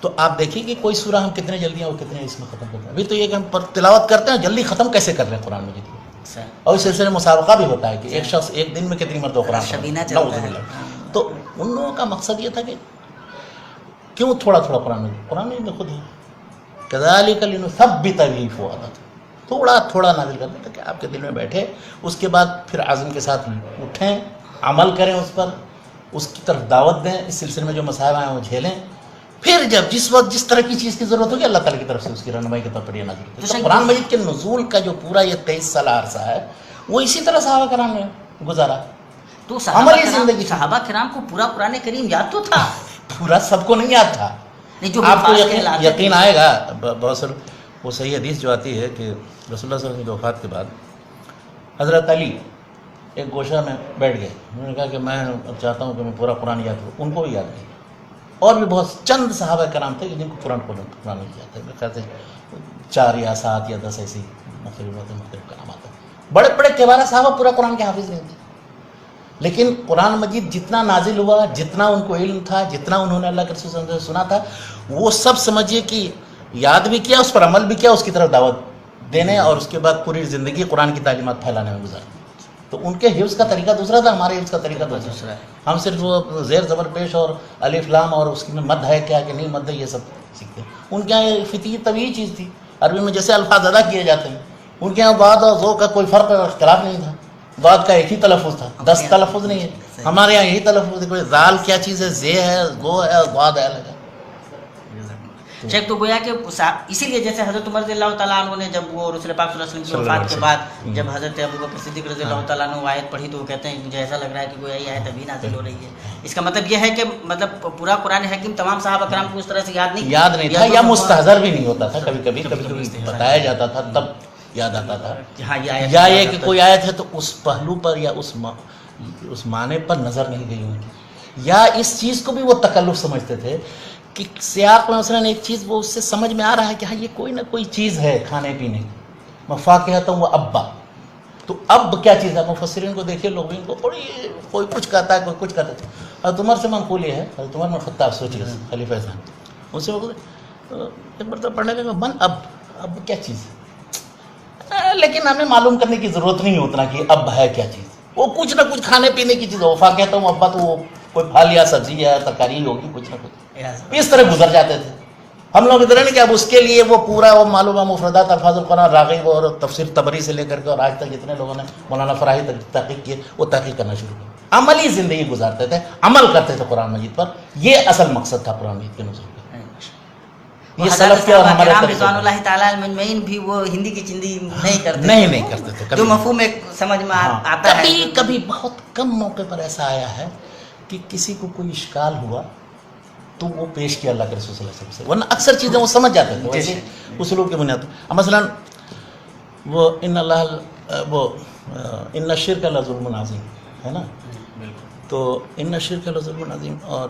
تو آپ دیکھیے کہ کوئی سورہ ہم کتنے جلدی اور کتنے اس میں ختم کرتے ہیں. ابھی تو یہ کہ ہم تلاوت کرتے ہیں، جلدی ختم کیسے کر رہے ہیں قرآن مجید کو. اور اس سلسلے میں مسابقہ بھی ہوتا ہے کہ ایک شخص ایک دن میں کتنی مرتبہ قرآن پڑھتا ہے. تو ان لوگوں کا مقصد یہ تھا کہ کیوں تھوڑا قرآن مجید میں خود ہے کذالک لنثبت به فؤادک، تھوڑا نازل کرتے تاکہ آپ کے دل میں بیٹھے، اس کے بعد پھر عزم کے ساتھ اٹھیں، عمل کریں اس پر، اس کی طرف دعوت دیں، اس سلسلے میں جو مصائب ہیں وہ جھیلیں. پھر جب جس وقت جس طرح کی چیز کی ضرورت ہوگی اللہ تعالیٰ کی طرف سے اس کی رہنمائی کے طور پر یہ نازل ہوتی ہے. تو قرآن مجید کے نزول کا جو پورا یہ 23 سالہ عرصہ ہے وہ اسی طرح صحابہ کرام نے گزارا. تو صحابہ کرام کو پورا قرآن کریم یاد تو تھا؟ پورا سب کو نہیں یاد تھا. آپ کو یقین آئے گا، بہت سارے وہ صحیح حدیث جو آتی ہے کہ رسول اللہ صلی اللہ علیہ وسلم کی وفات کے بعد حضرت علی ایک گوشہ میں بیٹھ گئے. انہوں نے کہا کہ میں چاہتا ہوں کہ میں پورا قرآن یاد کروں. ان کو بھی یاد نہیں. اور بھی بہت چند صحابہ کرام تھے جن کو قرآن نہیں یاد ہے. میرے خیال سے 4 یا 7 یا 10 ایسی مختلف کلامات ہیں. بڑے کبار صحابہ پورا قرآن کے حافظ نہیں تھے، لیکن قرآن مجید جتنا نازل ہوا، جتنا ان کو علم تھا، جتنا انہوں نے اللہ کے رسول صلی اللہ علیہ وسلم سے سنا تھا، وہ سب سمجھیے کہ یاد بھی کیا، اس پر عمل بھی کیا، اس کی طرف دعوت دینے، اور اس کے بعد پوری زندگی قرآن کی تعلیمات پھیلانے میں گزاری. تو ان کے حفظ کا طریقہ دوسرا تھا، ہمارے حفظ کا طریقہ دوسرا ہے. ہم صرف وہ زیر زبر پیش اور الف لام اور اس میں مد ہے کیا کہ نہیں مد ہے یہ سب سیکھتے ہیں. ان کے یہاں فطری طبیعی چیز تھی. عربی میں جیسے الفاظ ادا کیے جاتے ہیں، ان کے یہاں بعد اور ذو کا کوئی فرق اور اختلاف نہیں تھا. بعد کا ایک ہی تلفظ تھا، 10 تلفظ نہیں ہے. ہمارے یہاں یہی تلفظ ہے. کوئی زال کیا چیز ہے، زے ہے، گو ہے، بعد ہے الگ ہے. شیخ تو گویا کہ اسی لیے جیسے حضرت عمر رضی اللہ تعالیٰ عنہ نے جب وہ رسول پاک صلی اللہ علیہ وسلم کی وفات کے بعد جب حضرت ابوبکر صدیق رضی اللہ تعالیٰ عنہ آیت پڑھی تو وہ کہتے ہیں مجھے ایسا لگ رہا ہے کہ گویا یہ آیت ابھی نازل ہو رہی ہے. اس کا مطلب یہ ہے کہ مطلب پورا قرآن حکیم تمام صحابہ کرام کو اس طرح سے یاد نہیں تھا، یا مستحضر بھی نہیں ہوتا تھا. کبھی کبھی بتایا جاتا تھا تب یاد آتا تھا. یا یہ کہ کوئی آیت ہے تو اس پہلو پر یا اس معنی پر نظر نہیں گئی ان کی، یا اس چیز کو بھی وہ تکلف سمجھتے تھے کہ سیاق میں مثلاً ایک چیز وہ اس سے سمجھ میں آ رہا ہے کہ ہاں یہ کوئی نہ کوئی چیز ہے کھانے پینے کی. میں کہتا ہوں وہ ابا، تو اب کیا چیز ہے؟ مفسرین کو دیکھیے، لوگ ان کو کوئی کچھ کہتا ہے، کوئی کچھ کہتا ہے. حضرت عمر سے منقول یہ ہے، حضرت عمر بن خطاب سوچیے خلیفہ ثانی، ان سے ایک مرتبہ پڑھنے لگا من اب کیا چیز ہے، لیکن ہمیں معلوم کرنے کی ضرورت نہیں اتنا کہ اب ہے کیا چیز. وہ کچھ نہ کچھ کھانے پینے کی چیز. وفا کہتا ہوں ابا تو وہ کوئی پھل یا سبزی یا ترکاری ہوگی، کچھ نہ کچھ اس طرح گزر جاتے تھے. ہم لوگ ادھر نہیں کہ اب اس کے لیے وہ پورا وہ معلوم ہے مفردات الفاظ القرآن راغب اور تفسیر طبری سے لے کر کے اور آج تک جتنے لوگوں نے مولانا فراہی تک تحقیق کیے وہ تحقیق کرنا شروع کیا. عملی زندگی گزارتے تھے، عمل کرتے تھے قرآن مجید پر. یہ اصل مقصد تھا قرآن مجید کے نزول کا. یہ سلف کے اور ہمارے رضوان اللہ تعالیٰ المجمعین بھی وہ ہندی کی چندی نہیں کرتے تھے. جو مفہوم ایک سمجھ میں آتا ہے. کبھی بہت کم موقع پر ایسا آیا ہے کہ کسی کو کوئی اشکال ہوا تو وہ پیش کیا اللہ کے رسول صلی اللہ علیہ وسلم سے، ورنہ اکثر چیزیں وہ سمجھ جاتے تھے ویسے اسلوب کی بنیاد پر. مثلا وہ ان اللہ وہ ان الشرک لظلم عظیم ہے نا. تو ان الشرک لظلم عظیم، اور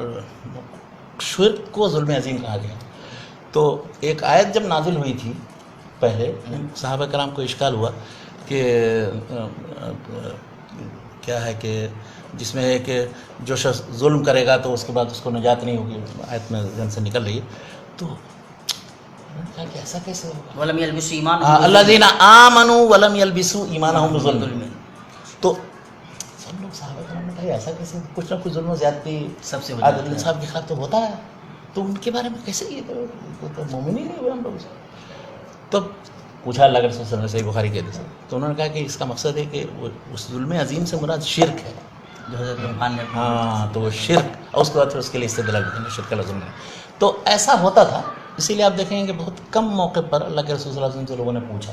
شرک کو ظلم عظیم کہا گیا. تو ایک آیت جب نازل ہوئی تھی پہلے، صحابہ کرام کو اشکال ہوا کہ کیا ہے کہ جس میں ہے کہ جو شخص ظلم کرے گا تو اس کے بعد اس کو نجات نہیں ہوگی، آیت میں ذہن سے نکل رہی ہے. تو انہوں نے کہا کہ ایسا کیسے ہوگا؟ ولم یلبسوا ایمانہم الذین آمنوا ولم یلبسوا ایمانہم بظلم. تو سب لوگ صحابہ کرام نے کہا ایسا کیسے، کچھ نہ کچھ ظلم و زیادتی سب سے عادل انصاف کے خلاف تو ہوتا ہے، تو ان کے بارے میں کیسے یہ تو مومن ہی نہیں ہوئے ہم لوگ. تو پوچھا اللہ کے رسول صلی اللہ علیہ وسلم، صحیح بخاری کے حدیث ہے. تو انہوں نے کہا کہ اس کا مقصد ہے کہ اس ظلم عظیم سے مراد شرک ہے. جو حضرت عثمان نے ہاں، تو وہ شرک، اور اس کے بعد پھر اس کے لیے استدلال بھی شرک کا لازم ہے. تو ایسا ہوتا تھا. اسی لیے آپ دیکھیں گے کہ بہت کم موقع پر اللہ کے رسول صلی اللہ علیہ وسلم سے لوگوں نے پوچھا.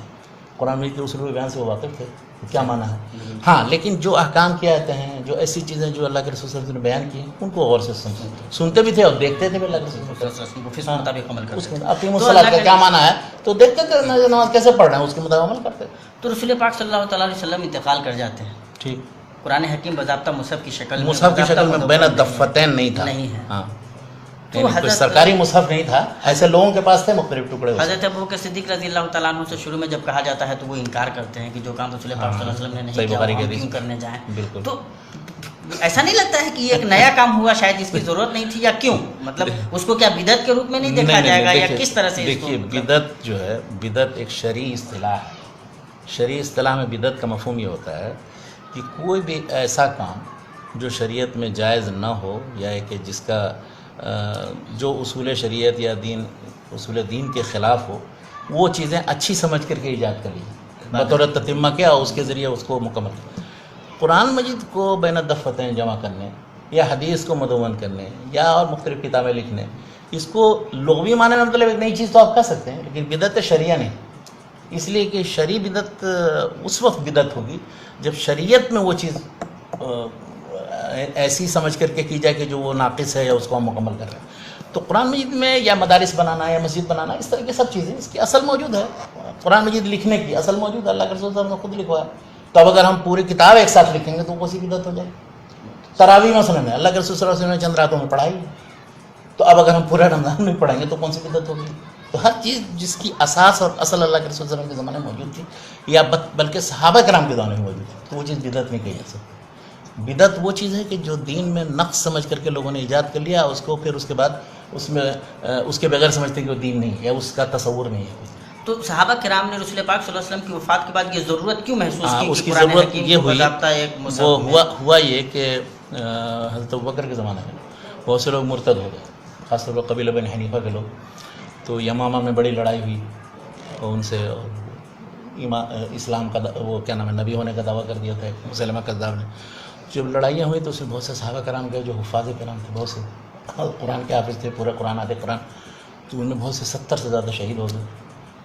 قرآن مجید کے اصول بیان سے وہ واقف تھے کیا معنی ہے. ہاں، لیکن جو احکام کیا جاتے ہیں، جو ایسی چیزیں جو اللہ کے رسول صلی اللہ علیہ وسلم نے بیان کی ہیں، ان کو غور سے سنتے بھی تھے اور دیکھتے تھے بھی. اللہ کے رسول صلی اللہ علیہ وسلم کو فی مطابق عمل کرتے ہیں. اقیم الصلاۃ کا کیا معنی ہے تو دیکھتے تھے نماز کیسے پڑھ رہے ہیں، اس کے مطابق عمل کرتے. تو رسول پاک صلی اللہ تعالیٰ علیہ وسلم انتقال کر جاتے ہیں. ٹھیک. قرآن حکیم باضابطہ مصحف کی شکل میں بین الدفتین نہیں تھا. نہیں ہے. ہاں، تو کوئی سرکاری مصحف نہیں تھا، ایسے لوگوں کے پاس تھے مختلف ٹکڑے. حضرت ابوبکر صدیق رضی اللہ تعالیٰ عنہ سے شروع میں جب کہا جاتا ہے تو وہ انکار کرتے ہیں کہ جو کام رسول پاک صلی اللہ علیہ وسلم نے نہیں کیا وہ ہم کیوں کرنے جائیں. بالکل. تو ایسا نہیں لگتا ہے کہ یہ ایک نیا کام ہوا، شاید اس کی ضرورت نہیں تھی، یا کیوں؟ مطلب اس کو کیا بدعت کے روپ میں نہیں دیکھا جائے گا، یا کس طرح سے؟ دیکھیے، بدعت جو ہے، بدعت ایک شرعی اصطلاح ہے. شرعی اصطلاح میں بدعت کا مفہوم یہ ہوتا ہے کہ کوئی بھی ایسا کام جو شریعت میں جائز نہ ہو، یا کہ جس کا جو اصول شریعت یا اصول دین کے خلاف ہو، وہ چیزیں اچھی سمجھ کر کے ایجاد کر لی بطور تتمہ کیا، اور اس کے ذریعے اس کو مکمل کیا. قرآن مجید کو بین الدفتین جمع کرنے، یا حدیث کو مدون کرنے، یا اور مختلف کتابیں لکھنے، اس کو لغوی معنی میں مطلب ایک نئی چیز تو آپ کہہ سکتے ہیں، لیکن بدعت شرعیہ نہیں. اس لیے کہ شرعی بدعت اس وقت بدعت ہوگی جب شریعت میں وہ چیز ایسی سمجھ کر کے کی جائے کہ جو وہ ناقص ہے یا اس کو ہم مکمل کر رہے ہیں. تو قرآن مجید میں یا مدارس بنانا یا مسجد بنانا، اس طرح کی سب چیزیں اس کی اصل موجود ہے. قرآن مجید لکھنے کی اصل موجود ہے، اللہ کے رسول صلی اللہ علیہ وسلم نے خود لکھوا ہے. تو اب اگر ہم پوری کتاب ایک ساتھ لکھیں گے تو وہ سی بدعت ہو جائے. تراویح مثلا ہے، اللہ کے رسول صلی اللہ علیہ وسلم نے چند راتوں میں پڑھائی ہے، تو اب اگر ہم پورا رمضان میں پڑھیں گے تو کون سی بدعت ہوگی؟ تو ہر چیز جس کی اساس اور اصل اللہ کے رسول صلی اللہ علیہ وسلم کے زمانے میں موجود تھی، یا بلکہ صحابہ کرام کے زمانے میں موجود تھی، تو وہ چیز بدعت نہیں کہی جا سکتی. بدعت وہ چیز ہے کہ جو دین میں نقص سمجھ کر کے لوگوں نے ایجاد کر لیا، اس کو پھر اس کے بعد اس میں اس کے بغیر سمجھتے کہ وہ دین نہیں ہے یا اس کا تصور نہیں ہے. تو صحابہ کرام نے رسول پاک صلی اللہ علیہ وسلم کی وفات کے بعد یہ ضرورت کیوں محسوس کی؟ اس کی ضرورت یہ ہوئی، وہ ہوا یہ کہ حضرت ابوبکر کے زمانے میں بہت سے لوگ مرتد ہو گئے، خاص طور پر قبیلہ بن حنیفہ کے لوگ. تو یمامہ میں بڑی لڑائی ہوئی اور ان سے اسلام کا وہ کیا نام ہے نبی ہونے کا دعویٰ کر دیا تھا مسلمہ کذاب نے. جب لڑائیاں ہوئی تو اس میں بہت سے صحابہ کرام گئے جو حفاظ کرام تھے، بہت سے قرآن کے حافظ تھے، پورا قرآن آتے قرآن. تو ان میں بہت سے 70 سے زیادہ شہید ہو گئے.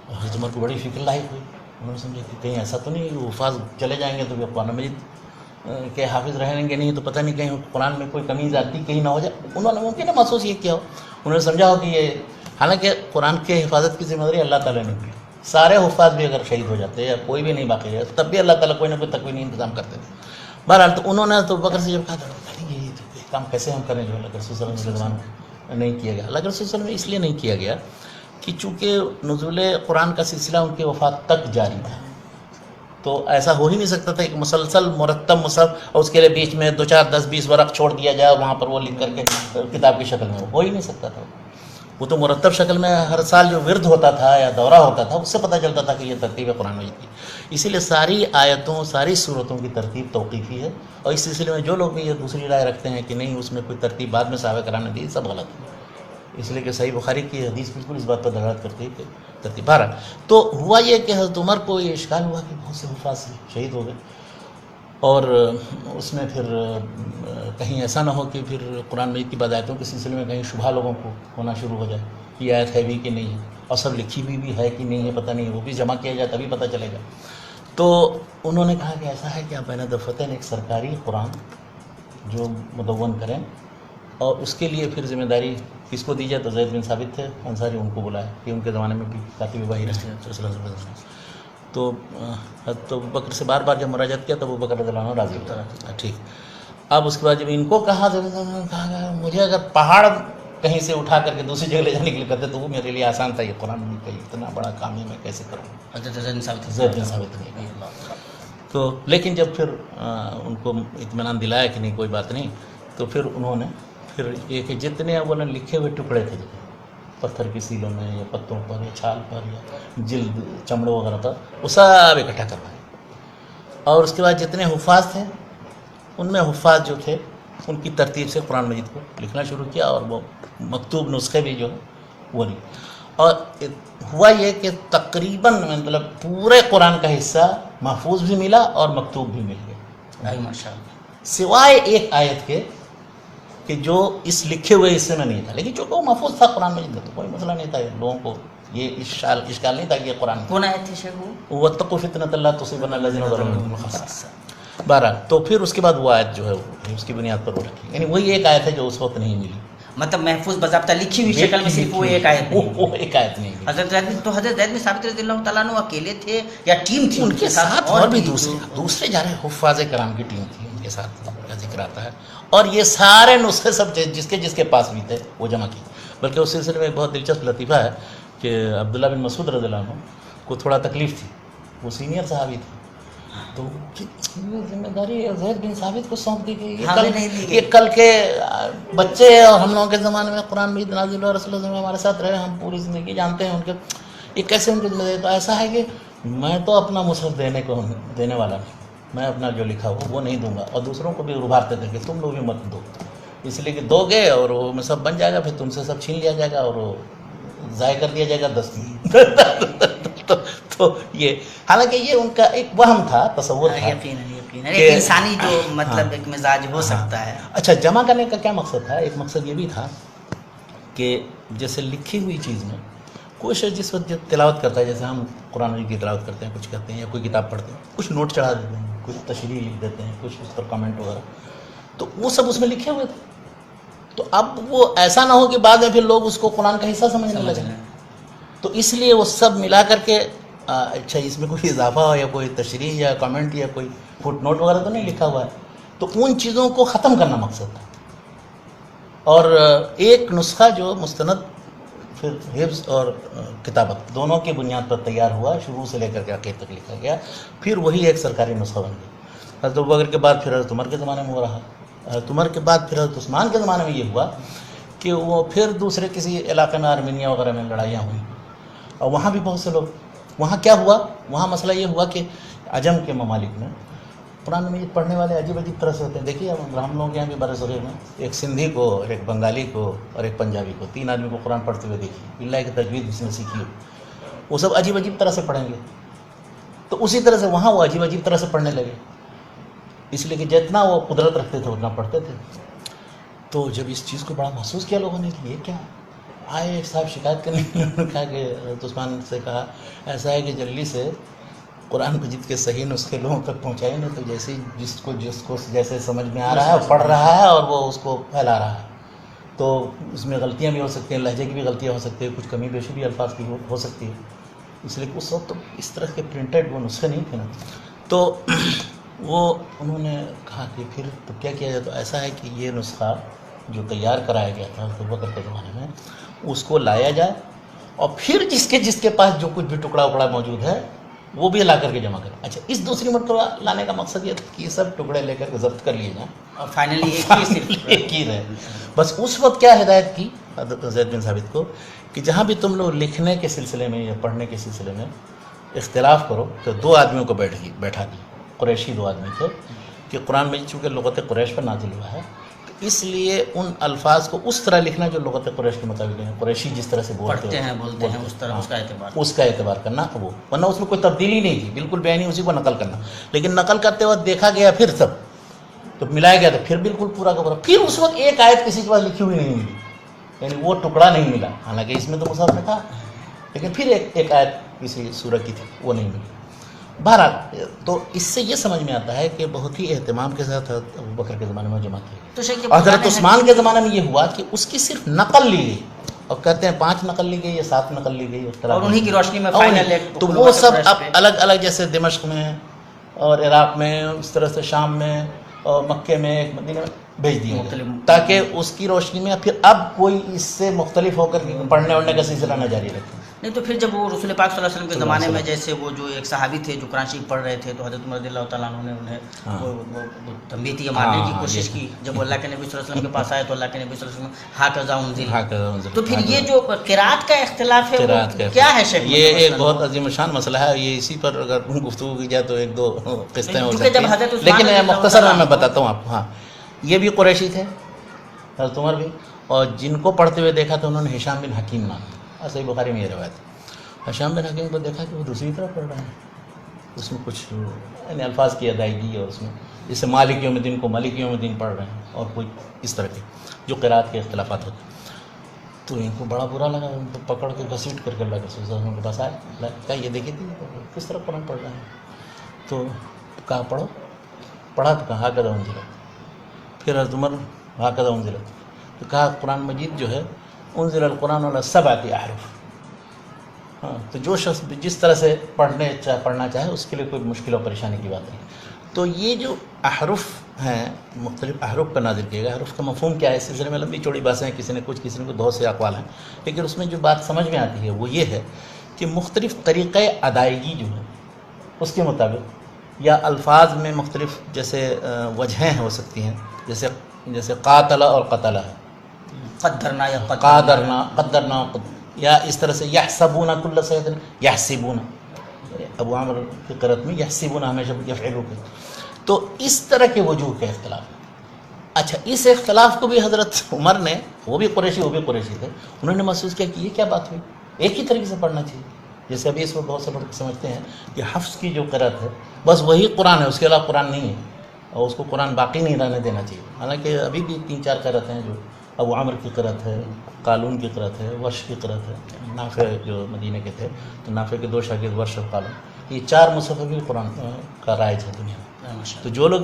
اور حضرت عمر کو بڑی فکر لاحق ہوئی. انہوں نے سمجھا کہ کہیں ایسا تو نہیں کہ وہ حفاظ چلے جائیں گے تو قرآن مجید کے حافظ رہیں گے نہیں تو پتہ نہیں کہیں قرآن میں کوئی کمی ذاتی کہیں نہ ہو جائے. انہوں نے ممکن ہے محسوس یہ کیا ہو، انہوں نے سمجھا ہو کہ یہ، حالانکہ قرآن کے حفاظت کی ذمہ داری اللہ تعالیٰ نے کی. سارے حفاظ بھی اگر شہید ہو جاتے یا کوئی بھی نہیں باقی رہے تب بھی اللہ تعالیٰ کوئی نہ کوئی تکوینی انتظام کرتے تھے. بہرحال تو انہوں نے تو بکر سے جب کہا تھا یہ کام کیسے ہم کریں جو اللہ کے رسول صلی اللہ علیہ وسلم کے زمانے میں نہیں کیا گیا. اللہ کے رسول صلی اللہ علیہ وسلم میں اس لیے نہیں کیا گیا کہ چونکہ نزول قرآن کا سلسلہ ان کی وفات تک جاری تھا، تو ایسا ہو ہی نہیں سکتا تھا ایک مسلسل مرتب مصحف اور اس کے لیے بیچ میں 2 4 10 20 ورق چھوڑ دیا جائے وہاں پر وہ لکھ کر کے کتاب کی شکل میں، ہو ہی نہیں سکتا تھا. وہ تو مرتب شکل میں ہر سال جو ورد ہوتا تھا یا دورہ ہوتا تھا اس سے پتہ چلتا تھا کہ یہ ترتیب ہے قرآن مجید کی. اسی لیے ساری آیتوں ساری صورتوں کی ترتیب توقیفی ہے. اور اس سلسلے میں جو لوگ بھی یہ دوسری رائے رکھتے ہیں کہ نہیں اس میں کوئی ترتیب بعد میں صحابہ کرام نے دی، سب غلط ہے. اس لیے کہ صحیح بخاری کی حدیث بالکل اس بات پر دلالت کرتی ہے کہ ترتیب. بہرحال تو ہوا یہ کہ حضرت عمر کو یہ اشکال ہوا کہ بہت سے حفاظ شہید ہو گئے، اور اس میں پھر کہیں ایسا نہ ہو کہ پھر قرآن مجید کی بدایتوں کے سلسلے میں کہیں شبہ لوگوں کو ہونا شروع ہو جائے کہ یہ آیت ہے بھی کہ نہیں ہے، اور سب لکھی بھی ہے کہ نہیں ہے پتہ نہیں، وہ بھی جمع کیا جائے تبھی پتہ چلے گا. تو انہوں نے کہا کہ ایسا ہے کہ آپ بین الدفتین ایک سرکاری قرآن جو مدون کریں، اور اس کے لیے پھر ذمہ داری کس کو دی جائے تو زید بن ثابت تھے انصاری، ان کو بلائے کہ ان کے زمانے میں بھی کاتب وحی رہے. تو حضرت ابوبکر سے بار بار جب مراجعت کیا تو ابوبکر رضی اللہ عنہ راضی ہوتا رہا. ٹھیک. اب اس کے بعد جب ان کو کہا مجھے اگر پہاڑ کہیں سے اٹھا کر کے دوسری جگہ لے جانے کے لیے کرتے تو وہ میرے لیے آسان تھا. یہ قرآن کا اتنا بڑا کام ہے میں کیسے کروں. زید بن ثابت نہیں. تو لیکن جب پھر ان کو اطمینان دلایا کہ نہیں کوئی بات نہیں, تو پھر انہوں نے پھر یہ کہ جتنے وہ لکھے ہوئے ٹکڑے تھے پتھر کی سیلوں میں یا پتوں پر یا چھال پر یا جلد چمڑوں وغیرہ پر, وہ سب اکٹھا کروائے. اور اس کے بعد جتنے حفاظ تھے ان میں حفاظ جو تھے ان کی ترتیب سے قرآن مجید کو لکھنا شروع کیا, اور وہ مکتوب نسخے بھی جو وہ نہیں. اور ہوا یہ کہ تقریباً مطلب پورے قرآن کا حصہ محفوظ بھی ملا اور مکتوب بھی مل گیا, سوائے ایک آیت کے کہ جو اس لکھے ہوئے حصے میں نہیں تھا. لیکن چونکہ وہ محفوظ تھا قرآن مجید میں تو کوئی مسئلہ نہیں تھا, لوگوں کو یہ اشکال نہیں تھا کہ یہ قرآن کون آیت تھی شیخ وہ؟ وَاتَّقُوا فِتْنَةً لَا تُصِيبَنَّ الَّذِينَ ظَلَمُوا مِنكُمْ خَاصَّةً. بہرحال تو پھر اس کے بعد وہ آیت جو ہے اس کی بنیاد پر وہ رکھی, یعنی وہی ایک آیت ہے جو اس وقت نہیں ملی. مطلب محفوظ باضابطہ لکھی ہوئی شکل میں صرف وہ ایک آیت نہیں, وہ ایک آیت نہیں ملی. حضرت زید بن ثابت رضی اللہ تعالیٰ عنہ اکیلے تھے یا ٹیم تھی ان کے ساتھ؟ اور بھی دوسرے جا رہے حفاظ کرام کی ٹیم تھی ان کے ساتھ کا ذکر آتا ہے. اور یہ سارے نسخے سب جس کے پاس بھی تھے وہ جمع کی. بلکہ اس سلسلے میں ایک بہت دلچسپ لطیفہ ہے کہ عبداللہ بن مسعود رضی اللہ عنہ کو تھوڑا تکلیف تھی, وہ سینئر صحابی تھے, تو ذمہ داری زید بن ثابت کو سونپ دی گئی. یہ کل کے بچے اور ہم لوگوں کے زمانے میں قرآن مجید نازل ہوا, رسول اللہ ہمارے ساتھ رہے, ہم پوری زندگی جانتے ہیں ان کے, یہ کیسے ان کے ذمہ داری. تو ایسا ہے کہ میں تو اپنا مصحف دینے والا نہیں, میں اپنا جو لکھا ہو وہ نہیں دوں گا, اور دوسروں کو بھی ابھارتے تھے کہ تم لوگ بھی مت دو, اس لیے کہ دو گے اور وہ سب بن جائے گا, پھر تم سے سب چھین لیا جائے گا اور وہ ضائع کر دیا جائے گا 10 میں. تو یہ حالانکہ یہ ان کا ایک وہم تھا, تصور تھا, یقین ایک انسانی جو مطلب ایک مزاج ہو سکتا ہے. اچھا, جمع کرنے کا کیا مقصد تھا؟ ایک مقصد یہ بھی تھا کہ جیسے لکھی ہوئی چیز میں کوئی شخص جس وقت تلاوت کرتا ہے, جیسے ہم قرآن مجید کی تلاوت کرتے ہیں, کچھ کرتے ہیں یا کوئی کتاب پڑھتے ہیں, کچھ نوٹ چڑھا دیتے ہیں, کچھ تشریح لکھ دیتے ہیں, کچھ اس پر کمنٹ وغیرہ, تو وہ سب اس میں لکھے ہوئے تھے. تو اب وہ ایسا نہ ہو کہ بعد میں پھر لوگ اس کو قرآن کا حصہ سمجھنے لگیں, تو اس لیے وہ سب ملا کر کے اچھا اس میں کوئی اضافہ ہو یا کوئی تشریح یا کمنٹ یا کوئی فٹ نوٹ وغیرہ تو نہیں لکھا ہوا ہے, تو ان چیزوں کو ختم کرنا مقصد تھا. اور ایک نسخہ جو مستند پھر حفظ اور کتابت دونوں کی بنیاد پر تیار ہوا, شروع سے لے کر کے آخر تک لکھا گیا, پھر وہی ایک سرکاری نسخہ بن گیا. حضرت ابوبکر کے بعد پھر حضرت عمر کے زمانے میں ہو رہا, حضرت عمر کے بعد پھر حضرت عثمان کے زمانے میں یہ ہوا کہ وہ پھر دوسرے کسی علاقے میں آرمینیا وغیرہ میں لڑائیاں ہوئیں, اور وہاں بھی بہت سے لوگ, وہاں کیا ہوا, وہاں مسئلہ یہ ہوا کہ عجم کے ممالک میں قرآن مجید پڑھنے والے عجیب طرح سے ہوتے ہیں. دیکھیے ہم لوگ یہاں بھی بر صغیر میں ایک سندھی کو اور ایک بنگالی کو اور ایک پنجابی کو, 3 آدمی کو قرآن پڑھتے ہوئے دیکھیے, اللہ کی تجوید جس نے سیکھی ہو, وہ سب عجیب طرح سے پڑھیں گے. تو اسی طرح سے وہاں وہ عجیب طرح سے پڑھنے لگے, اس لیے کہ جتنا وہ قدرت رکھتے تھے اتنا پڑھتے تھے. تو جب اس چیز کو بڑا محسوس کیا لوگوں نے کہ یہ کیا, آئے ایک صاحب شکایت کرنے کے لیے, کہا کہ حضرت عثمان سے کہا ایسا ہے کہ جلدی سے قرآن مجید کے صحیح نسخے لوگوں تک پہنچائیں گے, تو جس کو جیسے سمجھ میں آ رہا ہے پڑھ رہا ہے اور وہ اس کو پھیلا رہا ہے, تو اس میں غلطیاں بھی ہو سکتی ہیں, لہجے کی بھی غلطیاں ہو سکتی ہیں, کچھ کمی بیشی بھی الفاظ کی ہو سکتی ہے. اس لیے کہ اس وقت تو اس طرح کے پرنٹڈ وہ نسخے نہیں تھے نا. تو وہ انہوں نے کہا کہ پھر تو کیا کیا جائے. تو ایسا ہے کہ یہ نسخہ جو تیار کرایا گیا تھا ابوبکر کے زمانے میں, اس کو لایا جائے, اور پھر جس کے پاس جو کچھ بھی ٹکڑا اکڑا موجود ہے وہ بھی لا کر کے جمع کریں. اچھا, اس دوسری مرتبہ لانے کا مقصد یہ تھا کہ یہ سب ٹکڑے لے کر کے ضبط کر لیے جائیں, اور فائنلی ایک ہی رہے. بس اس وقت کیا ہدایت کی حضرت زید بن ثابت کو کہ جہاں بھی تم لوگ لکھنے کے سلسلے میں یا پڑھنے کے سلسلے میں اختلاف کرو تو 2 آدمیوں کو بیٹھا دی, قریشی 2 آدمی تھے, کہ قرآن میں چونکہ لغت قریش پر نازل ہوا ہے, اس لیے ان الفاظ کو اس طرح لکھنا جو لغت قریش کے مطابق ہے, قریشی جس طرح سے بولتے ہیں اس طرح اس کا اعتبار کرنا, وہ ورنہ اس میں کوئی تبدیلی نہیں تھی, بالکل بیانی اسی کو نقل کرنا. لیکن نقل کرتے وقت دیکھا گیا پھر سب تو ملایا گیا, تو پھر بالکل پورا کا پورا, پھر اس وقت ایک آیت کسی کے پاس لکھی ہوئی نہیں ملی, یعنی وہ ٹکڑا نہیں ملا, حالانکہ اس میں تو مصحف میں تھا, لیکن پھر ایک آیت کسی سورہ کی تھی وہ نہیں ملی. بہرحال تو اس سے یہ سمجھ میں آتا ہے کہ بہت ہی اہتمام کے ساتھ ابوبکر کے زمانے میں جمع کی. تو حضرت عثمان کے زمانے میں یہ ہوا کہ اس کی صرف نقل لی گئی, اور کہتے ہیں 5 نقل لی گئی یا 7 نقل لی گئی، اور انہی کی روشنی میں اور فائنل ایک تو وہ سب اب الگ الگ، جیسے دمشق میں اور عراق میں، اس طرح سے شام میں اور مکے میں، ایک مدینہ میں بھیج دیے مختلف، تاکہ اس کی روشنی میں پھر اب کوئی اس سے مختلف ہو کر پڑھنے اڑنے کا سلسلہ نہ جاری رکھے۔ نہیں تو پھر جب وہ رسول پاک صلی اللہ علیہ وسلم کے زمانے میں جیسے وہ جو ایک صحابی تھے جو قرآن شریف پڑھ رہے تھے، تو حضرت عمر رضی اللہ تعالیٰ عنہ نے انہیں وہ تنبیہ یہ مارنے کی کوشش کی، جب وہ اللہ کے نبی صلی اللہ علیہ وسلم کے پاس آئے تو اللہ کے نبی صلی اللہ علیہ وسلم ہاکذا انزل، تو پھر یہ جو قرات کا اختلاف ہے وہ کیا ہے شیخ؟ یہ ایک بہت عظیم شان مسئلہ ہے، یہ اسی پر اگر گفتگو کی جائے تو 1-2 قسطیں ہو سکتی ہیں، لیکن مختصر میں بتاتا ہوں آپ۔ ہاں، یہ بھی قریشی تھے حضرت عمر بھی، اور جن کو پڑھتے ہوئے دیکھا تو انہوں نے ہشام بن حکیم نام، صحیح بخاری میں یہ روایت ہے۔ ہشام بن حکیم کو دیکھا کہ وہ دوسری طرف پڑھ رہے ہیں، اس میں کچھ یعنی الفاظ کی ادائیگی، اور اس میں جیسے مالک یوم الدین کو مالک یوم الدین پڑھ رہے ہیں، اور کوئی اس طرح کے جو قرات کے اختلافات ہوتے ہیں۔ تو ان کو بڑا برا لگا، ان کو پکڑ کے گھسیٹ کر کے اللہ کے رسول صلی اللہ علیہ وسلم کے پاس آئے، کہا یہ دیکھیے کس طرح قرآن پڑھ رہے ہیں، تو کہا پڑھو، پڑھا تو کہا ہاکذا انزل، پھر حضرت عمر ہاکذا انزل، تو کہا قرآن مجید جو ہے انزل القرآن علی 7 احرف، ہاں، تو جو شخص جس طرح سے پڑھنا چاہے اس کے لیے کوئی مشکل اور پریشانی کی بات نہیں۔ تو یہ جو احرف ہیں، مختلف احرف پر نازل کیے گئے، احرف کا مفہوم کیا ہے، اس سلسلے میں لمبی چوڑی باتیں ہیں، کسی نے کچھ بہت سے اقوال ہیں، لیکن اس میں جو بات سمجھ میں آتی ہے وہ یہ ہے کہ مختلف طریقۂ ادائیگی جو ہے اس کے مطابق، یا الفاظ میں مختلف جیسے وجہیں ہو سکتی ہیں، جیسے قاتل اور قتل ہے، قدرنا، یا اس طرح سے یحسبون کل صیحۃ، یحسبون، ابو عامر کی قرأت میں یحسبون ہمیشہ یفعلوا کے، تو اس طرح کے وجوہ کے اختلاف۔ اچھا، اس اختلاف کو بھی حضرت عمر نے، وہ بھی قریشی تھے، انہوں نے محسوس کیا کہ یہ کیا بات ہوئی، ایک ہی طریقے سے پڑھنا چاہیے۔ جیسے ابھی اس وقت بہت سے لوگ سمجھتے ہیں کہ حفظ کی جو قرأت ہے بس وہی قرآن ہے، اس کے علاوہ قرآن نہیں ہے، اور اس کو قرآن باقی نہیں رہنے دینا چاہیے۔ حالانکہ ابھی بھی 3-4 قرأت ہیں، جو ابو عامر کی قرأت ہے، قالون کی قرأت ہے، ورش کی قرأت ہے، نافع جو مدینہ کے تھے تو نافع کے 2 شاگرد ورش اور قالون، یہ 4 مصحف بھی قرآن کا رائج ہے دنیا میں۔ تو جو لوگ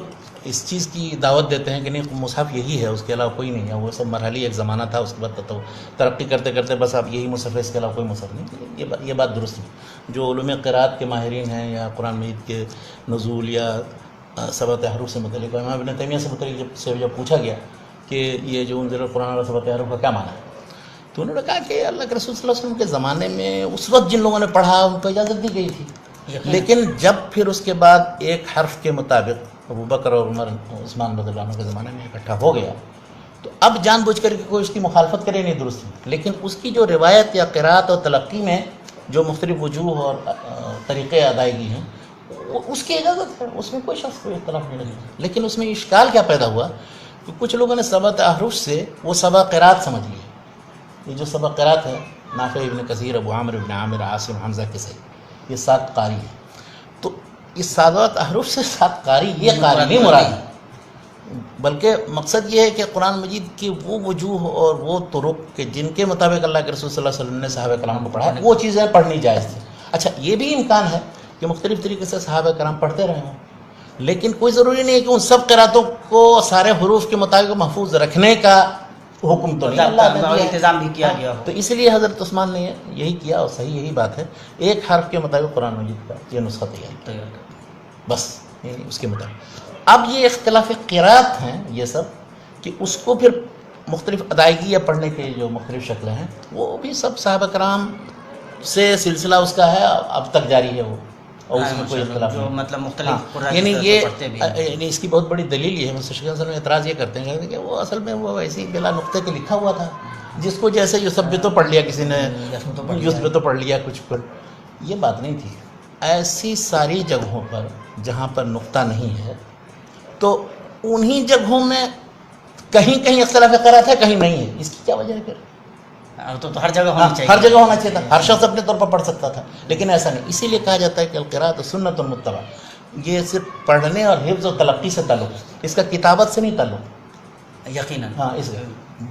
اس چیز کی دعوت دیتے ہیں کہ نہیں مصحف یہی ہے، اس کے علاوہ کوئی نہیں ہے، وہ سب مرحلی ایک زمانہ تھا، اس کے بعد تو ترقی کرتے کرتے بس اب یہی مصحف ہے، اس کے علاوہ کوئی مصحف نہیں، یہ بات درست نہیں۔ جو علوم قرات کے ماہرین ہیں، یا قرآن مجید کے نزول یا 7 احرف سے متعلق، امام ابن تیمیہ سے متعلق جب پوچھا گیا کہ یہ جو انزل القرآن اور 7 احرف کا کیا معنی ہے، تو انہوں نے کہا کہ اللہ کے رسول صلی اللہ علیہ وسلم کے زمانے میں اس وقت جن لوگوں نے پڑھا ان کو اجازت دی گئی تھی، لیکن جب پھر اس کے بعد ایک حرف کے مطابق ابو بکر اور عمر عثمان رضی اللہ عنہ کے زمانے میں اکٹھا ہو گیا، تو اب جان بوجھ کر کے کوئی اس کی مخالفت کرے نہیں درست ہے، لیکن اس کی جو روایت یا قرات اور تلقی میں جو مختلف وجوہ اور طریقے ادائیگی ہیں اس کی اجازت ہے، اس میں کوئی شخص کوئی اختلاف نہیں رکھتا۔ لیکن اس میں اشکال کیا پیدا ہوا کہ کچھ لوگوں نے 7 احرف سے وہ 7 قرات سمجھ لی۔ یہ جو 7 قرات ہے، نافع ابن کثیر، ابو عامر ابن عامر، عاصم، حمزہ کے صحیح، یہ 7 قاری ہیں۔ تو اس 7 احرف سے 7 قاری یہ قاری نہیں مراد ہے، بلکہ مقصد یہ ہے کہ قرآن مجید کی وہ وجوہ اور وہ طرق کہ جن کے مطابق اللہ کے رسول صلی اللہ علیہ وسلم نے صحابہ کرام کو پڑھا، وہ چیزیں پڑھنی جائز تھی۔ اچھا، یہ بھی امکان ہے کہ مختلف طریقے سے صحابہ کرام پڑھتے رہے ہوں، لیکن کوئی ضروری نہیں ہے کہ ان سب قراتوں کو سارے حروف کے مطابق محفوظ رکھنے کا حکم تو نہیں، اللہ نے انتظام بھی کیا گیا ہو۔ تو اس لیے حضرت عثمان نے یہی کیا، اور صحیح یہی بات ہے، ایک حرف کے مطابق قرآن مجید کا یہ نسخہ تیار کیا، بس یعنی اس کے مطابق۔ اب یہ اختلاف قرات ہیں یہ سب، کہ اس کو پھر مختلف ادائیگی یا پڑھنے کے جو مختلف شکلیں ہیں وہ بھی سب صحابہ کرام سے سلسلہ اس کا ہے، اب تک جاری ہے وہ، اور اس میں کوئی اختلاف نہیں، مطلب مختلف یعنی یہ یعنی اس کی بہت بڑی دلیل یہ ہے، مستشرقین اصل میں اعتراض یہ کرتے ہیں کہ وہ اصل میں وہ ایسی بلا نقطے کے لکھا ہوا تھا، جس کو جیسے یثبت تو پڑھ لیا کسی نے، یثبت تو پڑھ لیا کچھ پر، یہ بات نہیں تھی۔ ایسی ساری جگہوں پر جہاں پر نقطہ نہیں ہے تو انہی جگہوں میں کہیں کہیں اختلاف قرات ہے، کہیں نہیں ہے، اس کی کیا وجہ ہے پھر؟ تو ہر جگہ ہونا چاہیے، ہر جگہ ہونا چاہیے تھا، ہر شخص اپنے طور پر پڑھ سکتا تھا، لیکن ایسا نہیں۔ اسی لیے کہا جاتا ہے کہ القراءۃ سنۃ متبع، یہ صرف پڑھنے اور حفظ و تلقی سے تعلق ہے، اس کا کتابت سے نہیں تعلق، یقیناً۔ ہاں، اس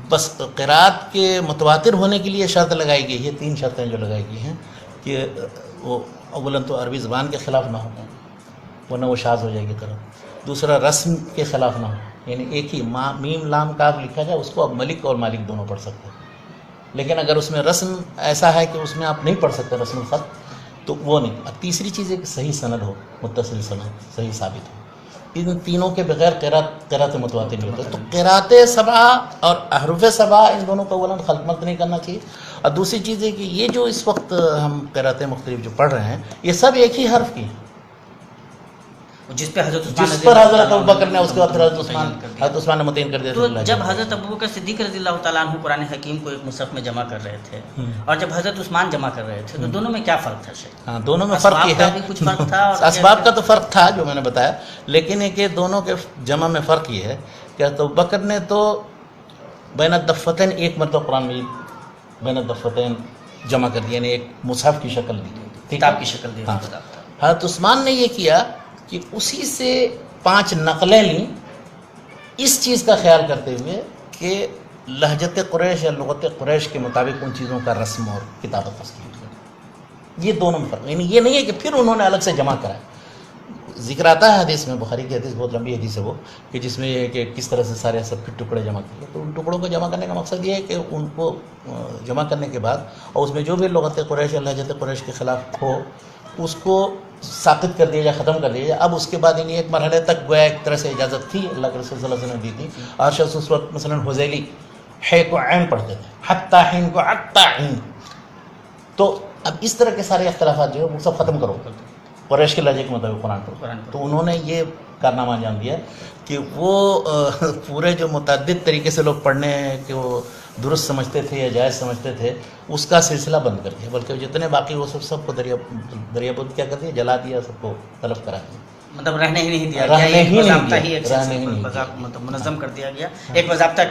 بس قراءت کے متواتر ہونے کے لیے شرط لگائی گئی ہے، 3 شرطیں جو لگائی گئی ہیں کہ وہ اولاً تو عربی زبان کے خلاف نہ ہو، ورنہ وہ شاذ ہو جائے گی قراءت، دوسرا رسم کے خلاف نہ ہو، یعنی ایک ہی میم لام کاف لکھا جائے اس کو اب ملک اور مالک دونوں پڑھ سکتے ہیں، لیکن اگر اس میں رسم ایسا ہے کہ اس میں آپ نہیں پڑھ سکتے رسم الخط تو وہ نہیں. اب تیسری چیز ہے کہ صحیح سند ہو، متصل سند صحیح ثابت ہو. ان تینوں کے بغیر قرات متواتر نہیں ہوتا. تو قرات سبع اور احرف سبع ان دونوں کو اولاً خلط ملط نہیں کرنا چاہیے. اور دوسری چیز ہے کہ یہ جو اس وقت ہم قراتیں مختلف جو پڑھ رہے ہیں یہ سب ایک ہی حرف کی ہیں، جس پہ حضرت جس پر حضرت ابوبکر نے اس کے بعد حضرت عثمان نے متعین کر دیا. تو جب حضرت ابوبکر صدیق رضی اللہ تعالیٰ عنہ قرآن حکیم کو ایک مصحف میں جمع کر رہے تھے اور جب حضرت عثمان جمع کر رہے تھے تو دونوں میں کیا فرق تھا شیخ؟ ہاں دونوں میں فرق یہ ہے، کچھ فرق تھا اسباب کا تو فرق تھا جو میں نے بتایا، لیکن ایک دونوں کے جمع میں فرق یہ ہے کہ حضرت ابوبکر نے تو بین الدفتین ایک مرتبہ قرآن مجید بین الدفتین جمع کر دیا، یعنی ایک مصحف کی شکل دی، کتاب کی شکل دی. حضرت عثمان نے یہ کیا کہ اسی سے 5 نقلیں لیں اس چیز کا خیال کرتے ہوئے کہ لہجت قریش یا لغت قریش کے مطابق ان چیزوں کا رسم اور کتابت تشکیل کر. یہ دونوں میں فرق، یعنی یہ نہیں ہے کہ پھر انہوں نے الگ سے جمع کرا. ذکر آتا ہے حدیث میں، بخاری کی حدیث بہت لمبی حدیث ہے وہ، کہ جس میں یہ ہے کہ کس طرح سے سارے سب کے ٹکڑے جمع کیے. تو ان ٹکڑوں کو جمع کرنے کا مقصد یہ ہے کہ ان کو جمع کرنے کے بعد اور اس میں جو بھی لغت قریش یا لہجت قریش کے خلاف ہو اس کو ساقط کر دیا جائے، ختم کر دیا جائے. اب اس کے بعد انہیں ایک مرحلے تک گویا ایک طرح سے اجازت تھی، اللہ کے رسول صلی اللہ علیہ وسلم نے دی تھی. اور شخص اس وقت مثلا حذیلی ہے کو عین پڑھتے تھے، حتی حین کو حتی عین. تو اب اس طرح کے سارے اختلافات جو ہے وہ سب ختم کرو، قریش کے لہجے کے مطابق قرآن پڑھو. تو انہوں نے یہ کارنامہ انجام دیا کہ وہ پورے جو متعدد طریقے سے لوگ پڑھنے کہ وہ درست سمجھتے تھے یا جائز سمجھتے تھے اس کا سلسلہ بند کر دیا، بلکہ جتنے باقی وہ سب کو دریا بند کیا کر دیا، جلا دیا، سب کو طلب کرا دیا. مطلب رہنے ہی نہیں دیا رہنے گیا، ہی باضابطہ نہیں ہی ایک رہنے ہی نہیں مطلب منظم کر دیا گیا، ایک باضابطہ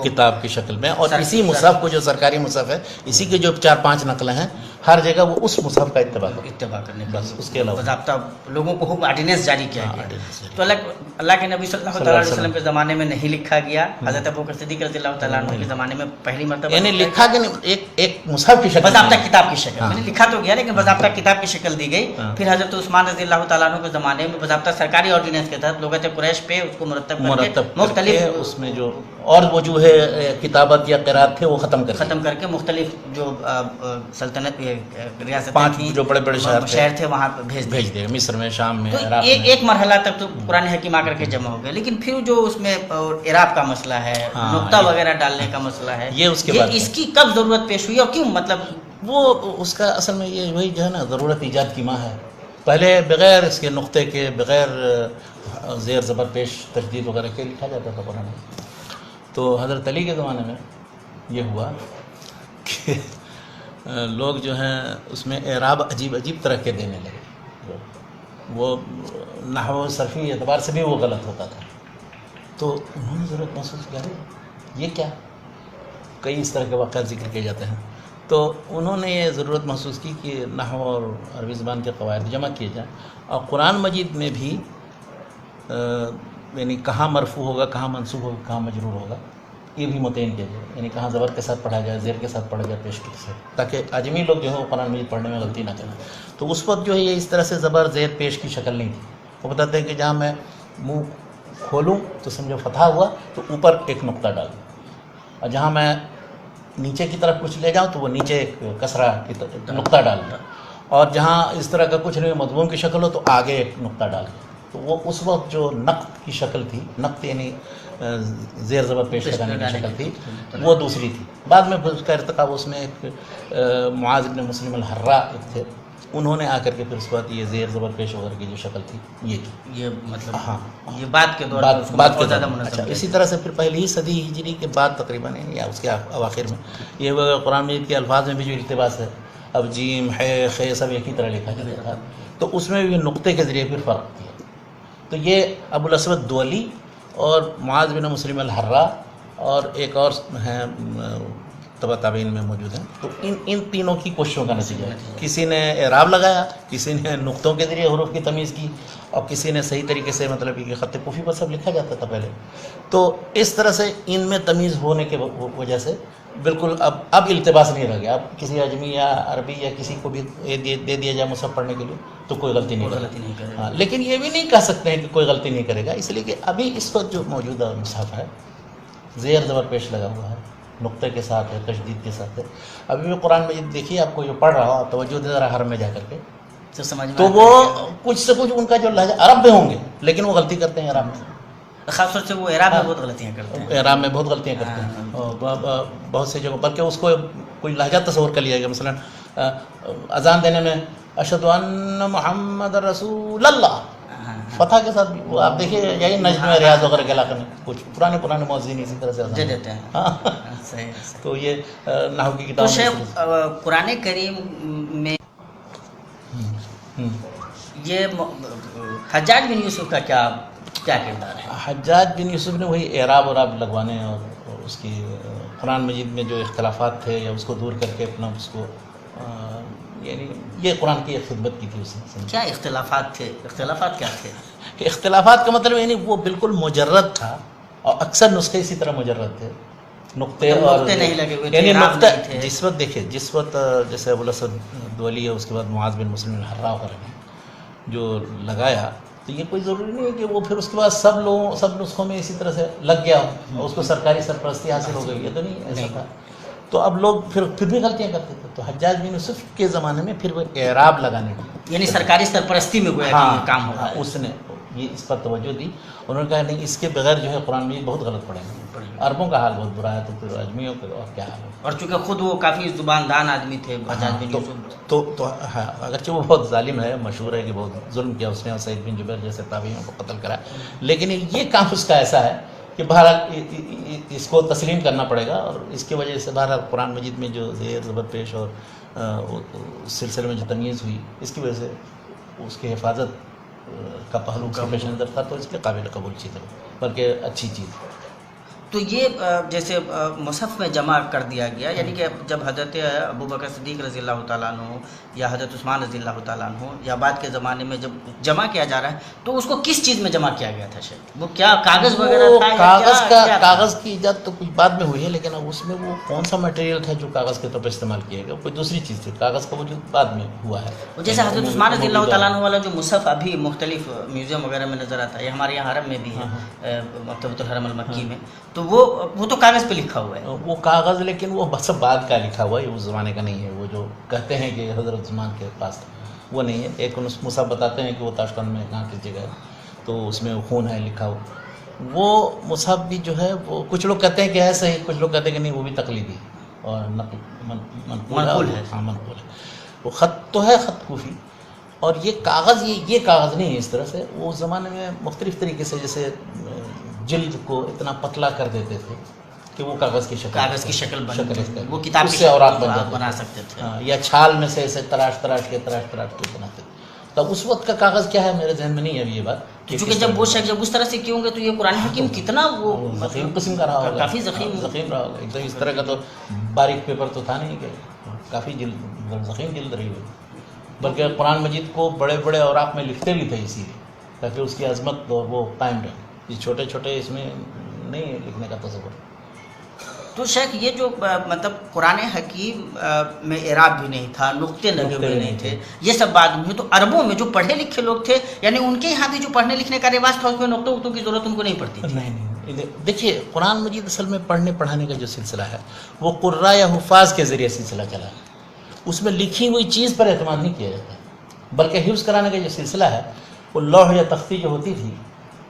کتاب کی شکل میں. اور اسی مصحف کو جو سرکاری مصحف ہے اسی کے جو 4-5 نقلیں ہیں ہر جگہ وہ اس مصحف کا اتباع کرنے کا بس اس کے علاوہ باضابطہ لوگوں کو حکم آرڈیننس جاری کیا گیا. تو اللہ کے نبی صلی اللہ تعالیٰ علیہ وسلم کے زمانے میں نہیں لکھا گیا، حضرت ابوبکر صدیق رضی اللہ تعالیٰ عنہ کے زمانے میں پہلی مرتبہ یعنی لکھا کہ ایک مصحف کی شکل، باضابطہ کتاب کی شکل میں لکھا تو گیا لیکن باضابطہ کتاب کی شکل دی گئی. پھر حضرت عثمان رضی اللہ تعالیٰ عنہ کے زمانے میں باضابطہ سرکاری آرڈیننس کے تحت لغت قریش پہ اس کو مرتب مختلف اس میں جو اور وجوہ کتابت یا قرات تھے وہ ختم کر کے مختلف جو سلطنت ریاست 5 جو بڑے بڑے شہر تھے وہاں بھیج دے، مصر میں، شام میں، عراق میں. ایک مرحلہ تک تو قرآن حکیم آ کر کے جمع ہو گیا، لیکن پھر جو اس میں اعراب کا مسئلہ ہے، نقطہ وغیرہ ڈالنے کا مسئلہ ہے، یہ اس کے بعد اس کی کب ضرورت پیش ہوئی اور کیوں؟ مطلب وہ اس کا اصل میں یہ وہی جو ہے نا ضرورت ایجاد کی ماں ہے. پہلے بغیر اس کے نقطے کے، بغیر زیر زبر پیش تجدید وغیرہ کے لکھا جاتا تھا قرآن. تو حضرت علی کے زمانے میں یہ ہوا کہ لوگ جو ہیں اس میں اعراب عجیب طرح کے دینے لگے، وہ نحو صرفی اعتبار سے بھی وہ غلط ہوتا تھا. تو انہوں نے ضرورت محسوس کیا یہ کیا، کئی اس طرح کے واقعات ذکر کیے جاتے ہیں. تو انہوں نے یہ ضرورت محسوس کی کہ نحو اور عربی زبان کے قواعد جمع کیے جائیں اور قرآن مجید میں بھی یعنی کہاں مرفوع ہوگا، کہاں منصوب ہوگا، کہاں مجرور ہوگا، یہ بھی متعین کیا جائے. یعنی کہاں زبر کے ساتھ پڑھا جائے، زیر کے ساتھ پڑھا جائے، پیش کے ساتھ، تاکہ اجمی لوگ جو ہے وہ قرآن مجید پڑھنے میں غلطی نہ کریں. تو اس وقت جو ہے یہ اس طرح سے زبر زیر پیش کی شکل نہیں تھی. وہ بتاتے ہیں کہ جہاں میں منہ کھولوں تو سمجھو فتح ہوا تو اوپر ایک نقطہ ڈال دوں، اور جہاں میں نیچے کی طرف کچھ لے جاؤں تو وہ نیچے ایک کسرہ کی نقطہ ڈال دوں، اور جہاں اس طرح کا کچھ نہیں مضموم کی شکل ہو تو آگے ایک نقطہ ڈال دوں. تو وہ اس وقت جو نقط کی شکل تھی، نقط یعنی زیر زبر پیش لگانے کی شکل تھی، وہ دوسری تھی. بعد میں اس کا ارتقاب اس میں ایک معاذ بن مسلم الحرا ایک تھے، انہوں نے آ کر کے پھر اس بعد یہ زیر زبر پیش وغیرہ کی جو شکل تھی یہ مطلب ہاں یہ بات کے دور بات کے زیادہ مناسب. اسی طرح سے پھر پہلی صدی ہجری کے بعد تقریباً یا اس کے اواخر میں یہ قرآن مجید کے الفاظ میں بھی جو التباس ہے، اب جیم ہے خے سب ایک ہی طرح لکھا جاتا تھا، تو اس میں بھی نقطے کے ذریعے پھر فرق کیا. تو یہ ابو الاسود دولی اور معاذ بن مسلم الحرا اور ایک اور ہیں تبع تابعین میں موجود ہیں. تو ان تینوں کی کوششوں کا نتیجہ ہے. کسی نے اعراب لگایا، کسی نے نقطوں کے ذریعے حروف کی تمیز کی، اور کسی نے صحیح طریقے سے مطلب کہ خط کوفی پر سب لکھا جاتا تھا پہلے. تو اس طرح سے ان میں تمیز ہونے کی وجہ سے بالکل اب التباس نہیں رہ گیا. اب کسی اجمی یا عربی یا کسی کو بھی دے دیا جائے مصحف پڑھنے کے لیے تو کوئی غلطی نہیں کرے گا. لیکن یہ بھی نہیں کہہ سکتے ہیں کہ کوئی غلطی نہیں کرے گا، اس لیے کہ ابھی اس وقت جو موجودہ مصحف ہے زیر زبر پیش لگا ہوا ہے، نقطے کے ساتھ ہے، تشدید کے ساتھ ہے. ابھی بھی قرآن مجید دیکھیے، آپ کو جو پڑھ رہا ہو آپ توجہ دے ذرا حرم میں جا کر کے، تو سمجھ میں تو آتا وہ ہے کچھ سے کچھ ان کا جو لہجہ عرب میں ہوں گے، لیکن وہ غلطی کرتے ہیں عرب میں، کہ خاص طور سے وہ اعراب میں بہت غلطیاں کرتے ہیں. اعراب میں بہت غلطیاں کرتے ہیں. اور بہت سی جگہوں بلکہ اس کو کوئی لہجہ تصور کر لیا گیا. مثلا اذان دینے میں اشہد ان محمد رسول اللہ فتح کے ساتھ بھی، وہ آپ دیکھیے یہی نجد میں ریاض وغیرہ کے علاقے میں کچھ پرانے مؤذنین اسی طرح سے اذان دے دیتے ہیں. ہاں. صحیح. تو یہ نحو کی تو کتاب شیخ قرآن کریم میں یہ حجاج بن یوسف کا کیا کردار ہے؟ حجاج بن یوسف نے وہی اعراب وراب لگوانے اور اس کی قرآن مجید میں جو اختلافات تھے یا اس کو دور کر کے اپنا اس کو یعنی یہ قرآن کی ایک خدمت کی تھی اس نے. کیا اختلافات تھے؟ اختلافات کیا تھے؟ کہ اختلافات کا مطلب یعنی وہ بالکل مجرد تھا، اور اکثر نسخے اسی طرح مجرد تھے، نقطے اور نقطے نہیں لگے ہوئے تھے، یعنی اعراب نقطہ نہیں تھے. جس وقت دیکھیے، جس وقت جیسے ابو الاسود دولی ہے، اس کے بعد معاذ بن مسلم الحرا وغیرہ نے جو لگایا، تو یہ کوئی ضروری نہیں ہے کہ وہ پھر اس کے بعد سب نسخوں میں اسی طرح سے لگ گیا ہو اور اس کو سرکاری سرپرستی حاصل ہو گئی. یہ تو نہیں ایسا تھا. تو اب لوگ پھر بھی غلطیاں کرتے تھے. تو حجاج بن یوسف کے زمانے میں پھر وہ اعراب لگانے کی، یعنی سرکاری سرپرستی میں گویا کہ یہ کام ہو رہا ہے. اس نے یہ اس پر توجہ دی. انہوں نے کہا نہیں، اس کے بغیر جو ہے قرآن مجید بہت غلط پڑھیں گے. عربوں کا حال بہت برا ہے، تو پھر اجمیوں کا اور کیا حال ہے. اور چونکہ خود وہ کافی زبان دان آدمی تھے حجاج بن یوسف. تو ہاں، اگرچہ وہ بہت ظالم ہے، مشہور ہے کہ بہت ظلم کیا اس نے، اور سعید بن جبیر جیسے تابعیوں کو قتل کرا، لیکن یہ کام اس کا ایسا ہے کہ بہرحال اس کو تسلیم کرنا پڑے گا. اور اس کی وجہ سے بہرحال قرآن مجید میں جو زیر زبر پیش اور اس سلسلے میں جو تمیز ہوئی، اس کی وجہ سے اس کی حفاظت کا پہلو کا پیش نظر تھا، تو اس کے قابل قبول چیز ہے، بلکہ اچھی چیز ہے. تو یہ جیسے مصحف میں جمع کر دیا گیا، یعنی کہ جب حضرت ابو بکر صدیق رضی اللہ تعالیٰ عنہ یا حضرت عثمان رضی اللہ تعالیٰ عنہ یا بعد کے زمانے میں جب جمع کیا جا رہا ہے، تو اس کو کس چیز میں جمع کیا گیا تھا شیخ؟ وہ کیا کاغذ وغیرہ تھا؟ کاغذ کی ایجاد تو کچھ بعد میں ہوئی ہے، لیکن اب اس میں وہ کون سا مٹیریل تھا جو کاغذ کے طور پر استعمال کیا گیا، کوئی دوسری چیز تھی. کاغذ کا وجود بعد میں ہوا ہے. جیسے حضرت عثمان رضی اللہ تعالیٰ عنہ والا جو مصحف ابھی مختلف میوزیم وغیرہ میں نظر آتا ہے، یہ ہمارے یہاں حرم میں بھی ہے، مکتبۃ الحرم المکی میں، تو وہ تو کاغذ پہ لکھا ہوا ہے. وہ کاغذ، لیکن وہ بس بعد کا لکھا ہوا ہے، اس زمانے کا نہیں ہے. وہ جو کہتے ہیں کہ حضرت عثمان کے پاس وہ نہیں ہے. ایک مصحف بتاتے ہیں کہ وہ تاشقند میں کہاں کس جگہ ہے، تو اس میں خون ہے لکھا ہوا. وہ مصحف بھی جو ہے وہ کچھ لوگ کہتے ہیں کہ ہے صحیح، کچھ لوگ کہتے ہیں کہ نہیں، وہ بھی تقلیدی اور منقول ہے. ہاں، منقول ہے. وہ خط تو ہے، خط کوفی. اور یہ کاغذ یہ کاغذ نہیں ہے اس طرح سے. وہ اس زمانے میں مختلف طریقے سے جیسے جلد کو اتنا پتلا کر دیتے تھے کہ وہ کاغذ کی شکل وہ کتاب سے اوراق بنا سکتے تھے. یا چھال میں سے ایسے تراش کے بناتے تھے. تب اس وقت کا کاغذ کیا ہے میرے ذہن میں نہیں ہے ابھی یہ بات، کیونکہ جب وہ شخص جب اس طرح سے کیوں گے تو یہ قرآن حکیم کتنا وہ ضخیم قسم کا رہا ہوگا، کافی ضخیم رہا ہوگا. ایک دم اس طرح کا تو باریک پیپر تو تھا نہیں، کہ کافی ضخیم جلد رہی ہوئی. بلکہ قرآن مجید کو بڑے بڑے اوراق میں لکھتے بھی تھے اسی لیے تاکہ اس کی عظمت وہ قائم رہے. یہ چھوٹے چھوٹے اس میں نہیں ہے لکھنے کا تصور. تو شیخ یہ جو مطلب قرآن حکیم میں اعراب بھی نہیں تھا، نقطے لگے ہوئے نہیں تھے، یہ سب بعد میں. تو عربوں میں جو پڑھے لکھے لوگ تھے، یعنی ان کے یہاں بھی جو پڑھنے لکھنے کا رواج تھا، اس میں نقطوں وقتوں کی ضرورت ان کو نہیں پڑتی تھی. نہیں. دیکھیے قرآن مجید اصل میں پڑھنے پڑھانے کا جو سلسلہ ہے وہ قراء یا حفاظ کے ذریعے سلسلہ چلا ہے. اس میں لکھی ہوئی چیز پر اعتماد نہیں کیا جاتا، بلکہ حفظ کرانے کا جو سلسلہ ہے وہ لوح یا تختی جو ہوتی تھی،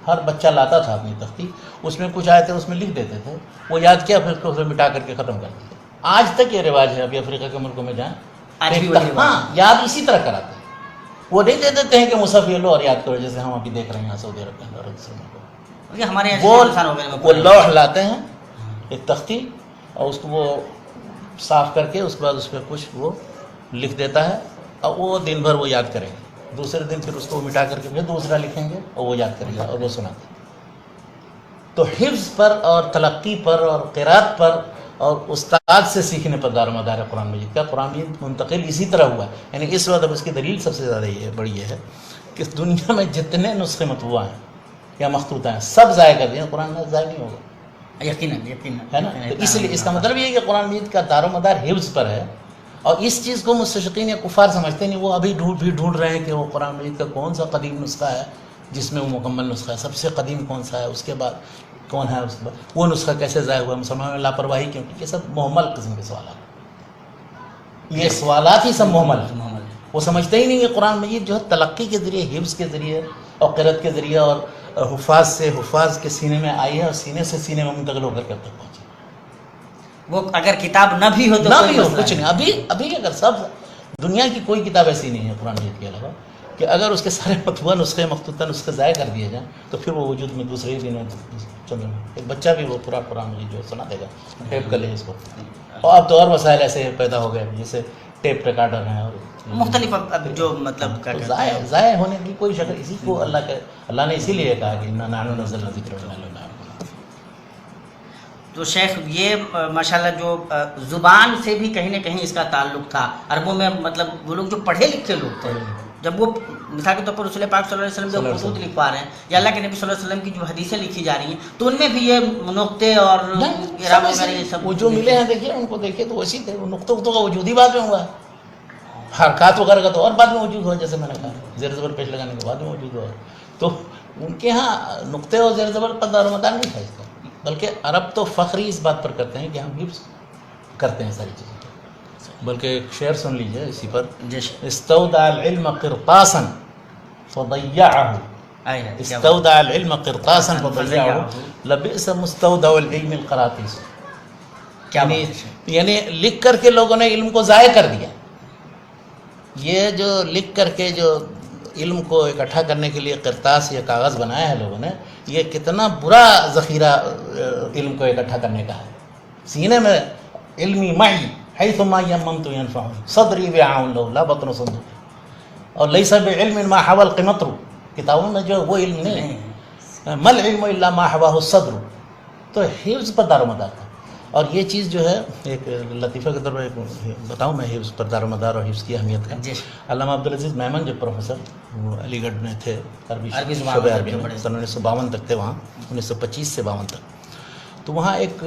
ہر بچہ لاتا تھا اپنی تختی، اس میں کچھ آیتیں اس میں لکھ دیتے تھے، وہ یاد کیا، پھر اس کو مٹا کر کے ختم کر دیتے. آج تک یہ رواج ہے. ابھی افریقہ کے ملکوں میں جائیں، ہاں، یاد اسی طرح کراتے ہیں. وہ نہیں دے دیتے ہیں کہ مصحف یہ لو اور یاد کرو، جیسے ہم ابھی دیکھ رہے ہیں سعودی عرب کے اندر اور دوسرے ملکوں. وہ لوح لاتے ہیں، ایک تختی، اور اس کو وہ صاف کر کے اس کے بعد اس پہ کچھ وہ لکھ دیتا ہے، اور وہ دن بھر وہ یاد کریں گے. دوسرے دن پھر اس کو مٹا کر کے پھر دوسرا لکھیں گے اور وہ یاد کریں گے اور وہ سناتے ہیں. تو حفظ پر اور تلقی پر اور قرات پر اور استاد سے سیکھنے پر دار و مدار ہے قرآن مجید کا. قرآن مجید منتقل اسی طرح ہوا ہے. یعنی اس وقت اب اس کی دلیل سب سے زیادہ یہ بڑی یہ ہے کہ دنیا میں جتنے نسخے مطبوع ہیں یا مخطوطہ ہیں سب ضائع کر دیں، قرآن میں ضائع نہیں ہوگا. یقیناً ہے نا. تو اس لیے اس کا مطلب یہ ہے کہ قرآن مجید کا دار و مدار حفظ پر ہے. اور اس چیز کو مستشرقین یا کفار سمجھتے نہیں. وہ ابھی ڈھونڈ رہے ہیں کہ وہ قرآن مجید کا کون سا قدیم نسخہ ہے جس میں وہ مکمل نسخہ ہے، سب سے قدیم کون سا ہے. اس کے بعد کون ہے اس کے بعد وہ نسخہ کیسے ضائع ہوا, مسلمانوں میں لاپرواہی کیوں کی, یہ سب محمل قسم کے سوالات, یہ سوالات ہی سب محمل ہیں. وہ سمجھتے ہی نہیں کہ قرآن مجید جو ہے تلقی کے ذریعے, حفظ کے ذریعے اور قرأت کے ذریعے اور حفاظ کے سینے میں آئی ہے اور سینے سے سینے میں منتقل ہو کر کے اب تک پہنچی. وہ اگر کتاب نہ بھی ہو تو نہ کوئی بھی ہو مسئلہ کچھ نہیں. ابھی اگر سب دنیا کی کوئی کتاب ایسی نہیں ہے قرآن مجید کے علاوہ کہ اگر اس کے سارے مطبوعہ نسخے مخطوطہ نسخے ضائع کر دیے جائیں تو پھر وہ وجود میں دوسرے ہی دن چندر میں ایک بچہ بھی وہ پورا قرآن مجید جو سنا دے گا, ٹیپ کر لے اس کو. اور اب تو اور وسائل ایسے پیدا ہو گئے جیسے ٹیپ ریکارڈر ہیں اور مختلف اب جو مطلب کیا کہتے ہیں ضائع ہونے کی کوئی شکل. اسی کو اللہ نے اسی لیے کہا کہ انا نحن نزلنا الذکر و انا لہ لحافظون. تو شیخ یہ ماشاءاللہ جو زبان سے بھی کہیں نہ کہیں اس کا تعلق تھا. عربوں میں مطلب وہ لوگ جو پڑھے لکھے لوگ تھے, جب وہ مثال کے طور پر رسول پاک صلی اللہ علیہ وسلم جو خطوط لکھوا رہے ہیں یا اللہ کے نبی صلی اللہ علیہ وسلم کی جو حدیثیں لکھی جا رہی ہیں تو ان میں بھی یہ نقطے اور اعراب وغیرہ یہ سب وہ جو ملے ہیں دیکھیے ان کو دیکھیے تو ویسی تھے. وہ نقطوں کا وجود ہی بعد میں ہوا ہے, حرکات وغیرہ کا تو اور بعد میں وجود ہوا, جیسے میں نے کہا زیر زبر پیش لگانے کے بعد میں وجود ہوا. تو ان کے ہاں نقطے اور زیر زبر پر دار و مدار نہیں تھا اس کا, بلکہ عرب تو فخری اس بات پر کرتے ہیں کہ ہم حفظ کرتے ہیں ساری چیزیں. بلکہ ایک شعر سن لیجئے اسی پر, استودع العلم قرطاسا فضيعه, استودع العلم قرطاسا فضيعه لبئس مستودع العلم القراطيس. یعنی لکھ کر کے لوگوں نے علم کو ضائع کر دیا. یہ جو لکھ کر کے جو علم کو اکٹھا کرنے کے لیے قرطاس یا کاغذ بنایا ہے لوگوں نے, یہ کتنا برا ذخیرہ علم کو اکٹھا کرنے کا ہے. سینے میں علمی معی حیثما یممت ینفعنی صدری وعاء لو لا بطن صندوق, اور لیس بعلم ما حوى القمطر, کتابوں میں جو وہ علم نہیں ہے, ما العلم الا ما حواه الصدر. تو حفظ پر دار و مدار تھا. اور یہ چیز جو ہے ایک لطیفہ کے طور پر بتاؤں میں حفظ پر دار و مدار اور حفظ کی اہمیت کا. علامہ عبدالعزیز میمن جو پروفیسر وہ علی گڑھ میں تھے, عربی شعبہ عربی میں سن 1952 تک تھے وہاں, 1925 سے 52 تک. تو وہاں ایک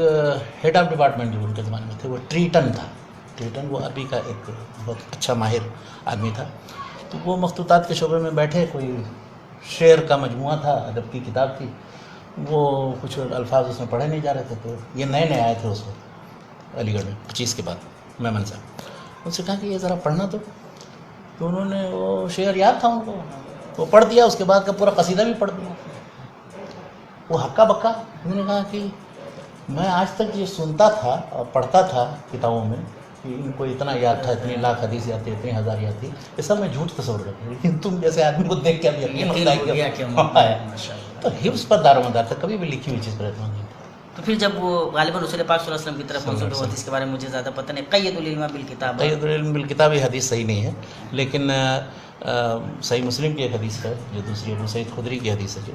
ہیڈ آف ڈپارٹمنٹ جو ان کے زمانے میں تھے وہ ٹریٹن تھا. ٹریٹن وہ عربی کا ایک بہت اچھا ماہر آدمی تھا. تو وہ مخطوطات کے شعبے میں بیٹھے, کوئی شعر کا مجموعہ تھا, ادب کی کتاب تھی, وہ کچھ الفاظ اس میں پڑھے نہیں جا رہے تھے. تو یہ نئے آئے تھے اس وقت علی گڑھ میں 25 کے بعد, میمن صاحب. ان سے کہا کہ یہ ذرا پڑھنا تو انہوں نے وہ شعر یاد تھا ان کو, وہ پڑھ دیا. اس کے بعد کا پورا قصیدہ بھی پڑھ دیا. وہ ہکا بکا. انہوں نے کہا کہ میں آج تک یہ سنتا تھا اور پڑھتا تھا کتابوں میں کہ ان کو اتنا یاد تھا, اتنی لاکھ حدیث یاد تھی, اتنی ہزار یاد تھی, یہ سب میں جھوٹ تصور کرتا ہوں, لیکن تم جیسے آدمی کو دیکھ کے اب یقین ہوتا ہے کہ تو حفظ پر دار و مدار تھا, کبھی بھی لکھی ہوئی چیز پر اعتماد نہیں. تو پھر جب وہ غالباً رسول پاک صلی اللہ علیہ وسلم کی طرف منسوب حدیث کے بارے میں مجھے زیادہ پتہ نہیں, قید العلم بالکتاب, قید العلم بالکتاب یہ حدیث صحیح نہیں ہے, لیکن صحیح مسلم کی ایک حدیث ہے جو دوسری ابو سعید خدری کی حدیث ہے جو,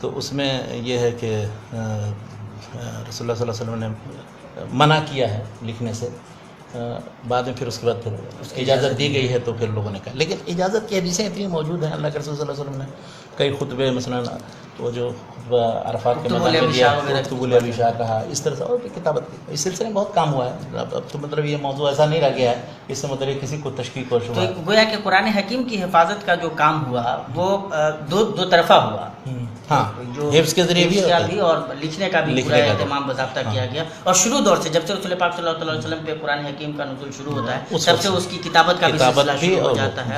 تو اس میں یہ ہے کہ رسول اللہ صلی اللہ علیہ وسلم نے منع کیا ہے لکھنے سے. بعد میں پھر اس کے بعد پھر اجازت دی گئی ہے تو پھر لوگوں نے کہا, لیکن اجازت کی حدیثیں اتنی موجود ہیں. اللہ کے رسول صلی اللہ علیہ وسلم نے کئی خطبے, مثلا وہ جو عرفات کے میدان میں دیا, خطب ابی شاہ کہا, اس طرح سے اور بھی کتابت کی. اس سلسلے میں بہت کام ہوا ہے. اب تو مطلب یہ موضوع ایسا نہیں رہ گیا ہے اس سے مطلب کسی کو تشکیک اور شبہ. تو گویا کہ قرآن حکیم کی حفاظت کا جو کام ہوا وہ دو طرفہ ہوا. ہاں, حفظ کے ذریعے بھی اور لکھنے کا بھی پورا اہتمام باضابطہ کیا گیا. اور شروع دور سے جب سے رسول پاک صلی اللہ علیہ وسلم پہ قرآن حکیم کا نزول شروع ہوتا ہے تب سے اس کی کتابت کا بھی سلسلہ شروع ہو جاتا ہے.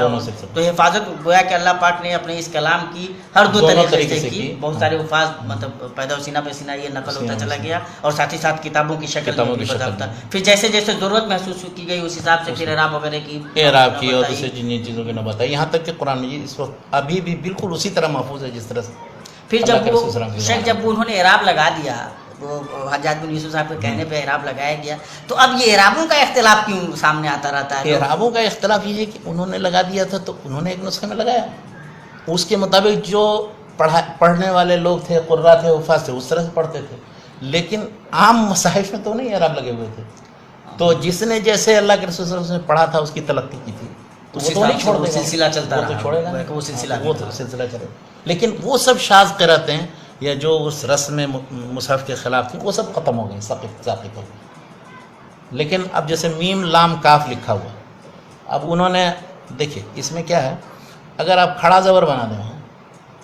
تو حفاظت گویا کہ اللہ پاک نے اپنے اس کلام کی ہر دو طریقے سے کی. بہت سارے الفاظ مطلب پیدا سینہ پہ سینہ یہ نقل ہوتا چلا گیا, اور ساتھ ہی ساتھ کتابوں کی شکل میں بھی باضابطہ. پھر جیسے جیسے ضرورت محسوس کی گئی اس حساب سے پھر اعراب وغیرہ کی اور دوسری جن چیزوں کی نہ بتائی, یہاں تک کہ قرآن مجید اس وقت ابھی بھی بالکل اسی طرح محفوظ ہے جس طرح سے. پھر جب انہوں نے اعراب لگا دیا, وہ حجاج بن یوسف صاحب کے کہنے پہ اعراب لگایا گیا, تو اب یہ اعرابوں کا اختلاف کیوں سامنے آتا رہتا ہے؟ اعرابوں کا اختلاف یہ ہے کہ انہوں نے لگا دیا تھا تو انہوں نے ایک نسخے میں لگایا, اس کے مطابق جو پڑھنے والے لوگ تھے, قراء تھے, حفاظ تھے, اس طرح سے پڑھتے تھے. لیکن عام مصاحف میں تو نہیں اعراب لگے ہوئے تھے. تو جس نے جیسے اللہ کے رسول صلی اللہ علیہ وسلم نے پڑھا تھا اس کی تلقی کی تھی, وہ تو نہیں چھوڑ دے گا, سلسلہ چلتا رہا, وہ تو چھوڑے گا, وہ سلسلہ چلے. لیکن وہ سب شاذ قرأتیں یا جو اس رسم مصحف کے خلاف تھی وہ سب ختم ہو گئی, ساقط ہو گئی. لیکن اب جیسے میم لام کاف لکھا ہوا, اب انہوں نے دیکھیں اس میں کیا ہے, اگر آپ کھڑا زبر بنا دیں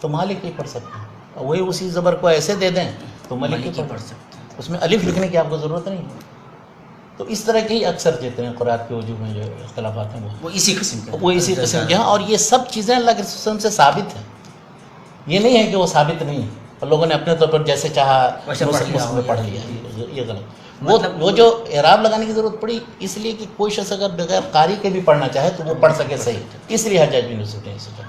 تو مالک ہی پڑھ سکتے ہیں, اور وہی اسی زبر کو ایسے دے دیں تو ملکی ملکی پڑھ پڑھ سکتے ہیں. اس میں الف لکھنے کی آپ کو ضرورت نہیں ہے. تو اس طرح کے ہی اکثر جتنے قرآت کے وجوہ میں جو اختلافات ہیں وہ اسی قسم کے وہ اسی قسم کے ہیں. اور یہ سب چیزیں اللہ کے رسول سے ثابت ہیں. یہ نہیں ہے کہ وہ ثابت نہیں ہے اور لوگوں نے اپنے طور پر جیسے چاہا مسلم میں پڑھ لیا. یہ غلط. وہ جو اعراب لگانے کی ضرورت پڑی اس لیے کہ کوئی شخص اگر بغیر قاری کے بھی پڑھنا چاہے تو وہ پڑھ سکے صحیح, اس لیے حجاج بن یوسف نے سوچا.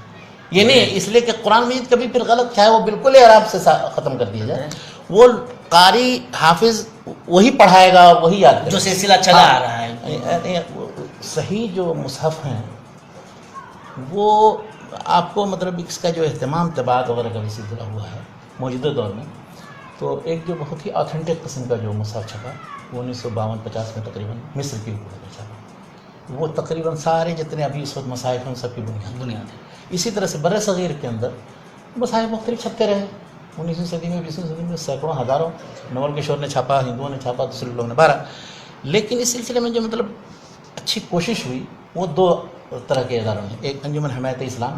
یہ نہیں ہے اس لیے کہ قرآن مجید کبھی پھر غلط چاہے وہ بالکل اعراب سے ختم کر دیا جائے, وہ قاری حافظ وہی پڑھائے گا اور وہی یاد کرے گا جو سلسلہ چلا آ رہا ہے. صحیح جو مصحف ہیں وہ آپ کو مطلب اس کا جو اہتمام طباعت وغیرہ کا بھی سلسلہ ہوا ہے موجودہ دور میں, تو ایک جو بہت ہی آتھینٹک قسم کا جو مصحف چھپا وہ 1952-50 میں تقریباً مصر کی حکومت میں چھپا. وہ تقریباً سارے جتنے ابھی اس وقت مصاحف ہیں ان سب کی بنیاد ہے. اسی طرح سے بر صغیر کے اندر مصاحف مختلف چھپتے رہے. 19ویں صدی میں 20ویں صدی میں سینکڑوں ہزاروں نول کشور نے چھاپا, ہندوؤں نے چھاپا, دوسرے لوگوں نے 12. لیکن اس سلسلے میں جو مطلب اچھی کوشش ہوئی وہ دو طرح کے اداروں میں. ایک انجمن حمایت اسلام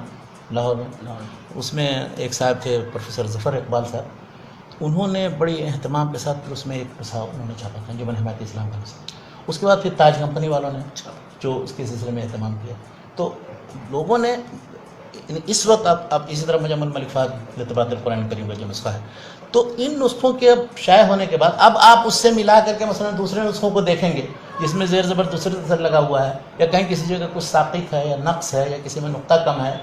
لاہور میں, اس میں ایک صاحب تھے پروفیسر ظفر اقبال صاحب, انہوں نے بڑی اہتمام کے ساتھ پھر اس میں ایک نسخہ انہوں نے چھاپا تھا انجمن حمایت اسلام کا نسخہ. اس کے بعد پھر تاج کمپنی والوں نے جو اس کے سلسلے میں اہتمام کیا. تو لوگوں نے اس وقت اب اسی طرح مجمع الملک فہد لطبات القرآن کریم کا جو نسخہ ہے, تو ان نسخوں کے اب شائع ہونے کے بعد اب آپ اس سے ملا کر کے مثلا دوسرے نسخوں کو دیکھیں گے جس میں زیر زبر دوسرے اثر لگا ہوا ہے یا کہیں کسی جگہ کچھ ساقط ہے یا نقص ہے یا کسی میں نقطہ کم ہے,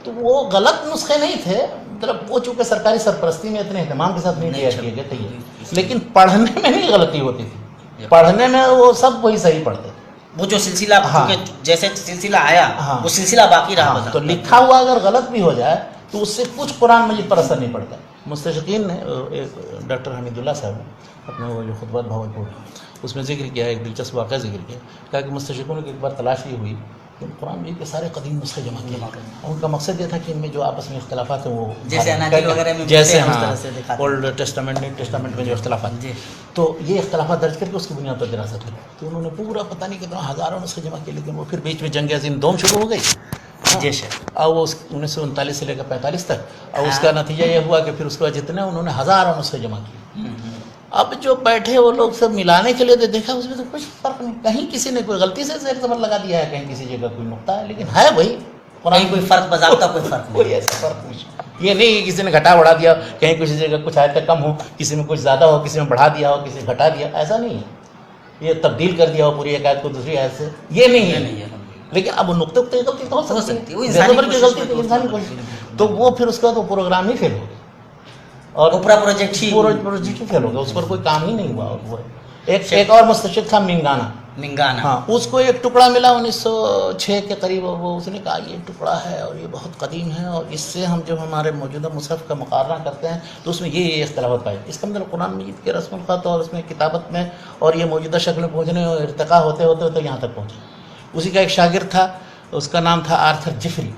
تو وہ غلط نسخے نہیں تھے. مطلب وہ چونکہ سرکاری سرپرستی میں اتنے اہتمام کے ساتھ نہیں تیار کیے گئے تھے, لیکن پڑھنے میں نہیں غلطی ہوتی تھی. پڑھنے میں وہ سب وہی صحیح پڑھتے. وہ جو سلسلہ جیسے سلسلہ آیا وہ سلسلہ باقی رہا. تو لکھا ہوا اگر غلط بھی ہو جائے تو اس سے کچھ قرآن مجید پر اثر نہیں پڑتا. مستشرقین نے ڈاکٹر حمید اللہ صاحب نے اپنے وہ جو خطبات بھاولپور اس میں ذکر کیا, ایک دلچسپ واقعہ ذکر کیا, کہا کہ مستشرقوں کی ایک بار تلاش یہ ہوئی کہ قرآن مجید کے سارے قدیم نسخے جمع کیے. ان کا مقصد یہ تھا کہ ان میں جو آپس میں اختلافات ہیں وہ جیسے اولڈ ٹیسٹامنٹ نیو ٹیسٹامنٹ میں جو اختلافات تو یہ اختلافات درج کر کے اس کی بنیاد پر دراست ہوئی. تو انہوں نے پورا پتہ نہیں کتنا ہزاروں نسخے جمع کیے, لیکن وہ پھر بیچ میں جنگ عظیم دوم شروع ہو گئی اور وہ 1939 سے لے کر 45 تک, اور اس کا نتیجہ یہ ہوا کہ پھر اس کے بعد جتنے انہوں نے ہزاروں نسخے جمع کیے. اب جو بیٹھے وہ لوگ سب ملانے کے لیے دیکھا اس میں تو کچھ فرق نہیں, کہیں کسی نے کوئی غلطی سے زیر زبر لگا دیا ہے, کہیں کسی جگہ کوئی نقطہ ہے, لیکن ہے وہی قرآن. کوئی فرق بذاتہ کوئی فرق کوئی ایسا فرق نہیں. یہ نہیں کہ کسی نے گھٹا بڑھا دیا, کہیں کسی جگہ کچھ آیتیں کم ہو, کسی میں کچھ زیادہ ہو, کسی میں بڑھا دیا ہو, کسی نے گھٹا دیا, ایسا نہیں ہے. یہ تبدیل کر دیا ہو پوری ایک آیت کو دوسری آیت سے, یہ نہیں ہے. لیکن اب نقطے کی غلطی تو ہو سکتی ہے, انسانی غلطی, تو وہ پھر اس کا تو پروگرام ہی فیل ہو گیا اور پورا پروجیکٹ ہی فیل ہو گیا, اس پر کوئی کام ہی نہیں ہوا. وہ ایک اور مستشرق تھا منگانا, ہاں, اس کو ایک ٹکڑا ملا 1906 کے قریب, اور وہ اس نے کہا یہ ٹکڑا ہے اور یہ بہت قدیم ہے اور اس سے ہم جب ہمارے موجودہ مصحف کا مقارنہ کرتے ہیں تو اس میں یہ اختلافات پائے. اس کا مطلب قرآن مجید کے رسم الخط اور اس میں کتابت میں اور یہ موجودہ شکل میں پہنچنے اور ارتقاء ہوتے ہوتے یہاں تک پہنچے. اسی کا ایک شاگرد تھا, اس کا نام تھا آرتھر جفری.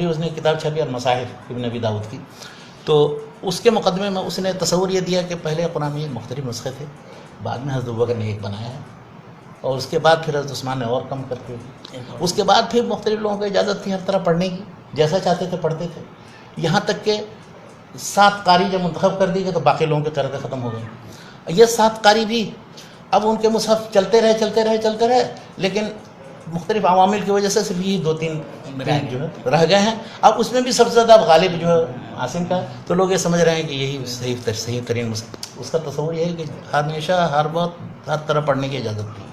اس نے کتاب چھپی المصاحف ابن ابی داؤد کی. تو اس کے مقدمے میں اس نے تصور یہ دیا کہ پہلے قرآن میں مختلف نسخے تھے, بعد میں حضرت ابوبکر نے ایک بنایا ہے, اور اس کے بعد پھر حضرت عثمان نے اور کم کر کے, اس کے بعد پھر مختلف لوگوں کو اجازت تھی ہر طرح پڑھنے کی, جیسا چاہتے تھے پڑھتے تھے. یہاں تک کہ 7 قاری جب منتخب کر دی گئی تو باقی لوگوں کے قرضیں ختم ہو گئے. یہ 7 قاری بھی اب ان کے مصحف چلتے رہے, لیکن مختلف عوامل کی وجہ سے صرف یہ 2-3 جو ہے رہ گئے ہیں. اب اس میں بھی سب سے زیادہ غالب جو ہے عاصم کا, تو لوگ یہ سمجھ رہے ہیں کہ یہی صحیح ترین مصحف. اس کا تصور یہ ہے کہ ہمیشہ ہر طرح پڑھنے کی اجازت تھی.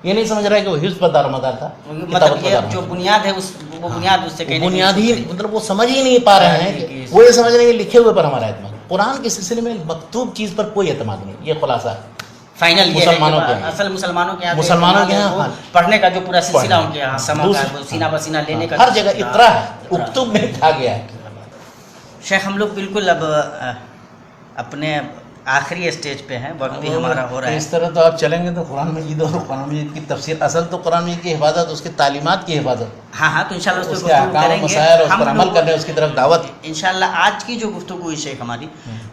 یہ نہیں سمجھ رہا ہے کہ وہ حفظ پر دار مدار تھا, مطلب یہ جو بنیاد ہے وہ بنیاد اس سے کہنے بنیاد ہی مطلب وہ سمجھ ہی نہیں پا رہے ہیں کہ وہ یہ سمجھ رہے ہیں کہ لکھے ہوئے پر ہمارا اعتماد. قرآن کے سلسلے میں مکتوب چیز پر کوئی اعتماد نہیں. یہ خلاصہ ہے فائنل مسلمانوں کے یہاں پڑھنے کا جو پورا سلسلہ ان کے یہاں سینہ بسینہ لینے کا ہر جگہ اقرا ہے, اکتب میں کہا گیا ہے. شیخ ہم لوگ بالکل اب اپنے آخری اسٹیج پہ ہیں, وقت بھی ہمارا ہو رہا ہے. اس طرح تو آپ چلیں گے تو قرآن مجید اور قرآن مجید کی تفسیر, اصل تو قرآن مجید کی حفاظت, اس کی تعلیمات کی حفاظت, ہاں تو انشاءاللہ اس کے احکام و مسائل اور اس پر عمل کرنے, اس کی طرف دعوت. انشاءاللہ آج کی جو گفتگو ہوئی شیخ ہماری,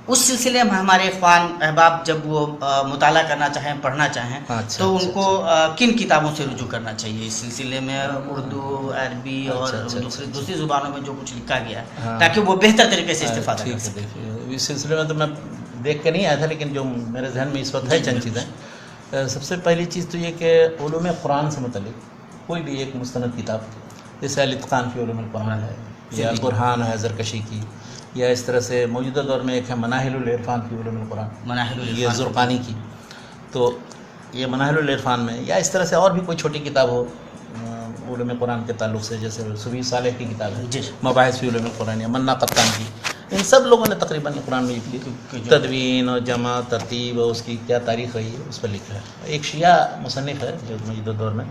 اس سلسلے میں ہمارے اخوان احباب جب وہ مطالعہ کرنا چاہیں, پڑھنا چاہیں, تو ان کو کن کتابوں سے رجوع کرنا چاہیے اس سلسلے میں؟ اردو, عربی اور دوسری زبانوں میں جو کچھ لکھا گیا ہے, تاکہ وہ بہتر طریقے سے استفادہ کر سکیں. اس سلسلے میں تو میں دیکھ کے نہیں آیا تھا لیکن جو میرے ذہن میں اس وقت ہے چند چیزیں. سب سے پہلی چیز تو یہ کہ علوم قرآن سے متعلق کوئی بھی ایک مستند کتاب جیسے الاتقان فی علوم القرآن ہے یا برہان ہے زرکشی کی, یا اس طرح سے موجودہ دور میں ایک ہے مناہل العرفان فی علوم القرآن, یہ زرقانی کی. تو یہ مناہل العرفان میں, یا اس طرح سے اور بھی کوئی چھوٹی کتاب ہو علوم قرآن کے تعلق سے, جیسے سبی صالح کی کتاب ہے مباحث فی علوم القرآن, یا منا قطان کی. ان سب لوگوں نے تقریباً قرآن مجید کی تدوین اور جمع ترتیب اور اس کی کیا تاریخ رہی ہے اس پر لکھا ہے. ایک شیعہ مصنف ہے جو موجودہ دور میں,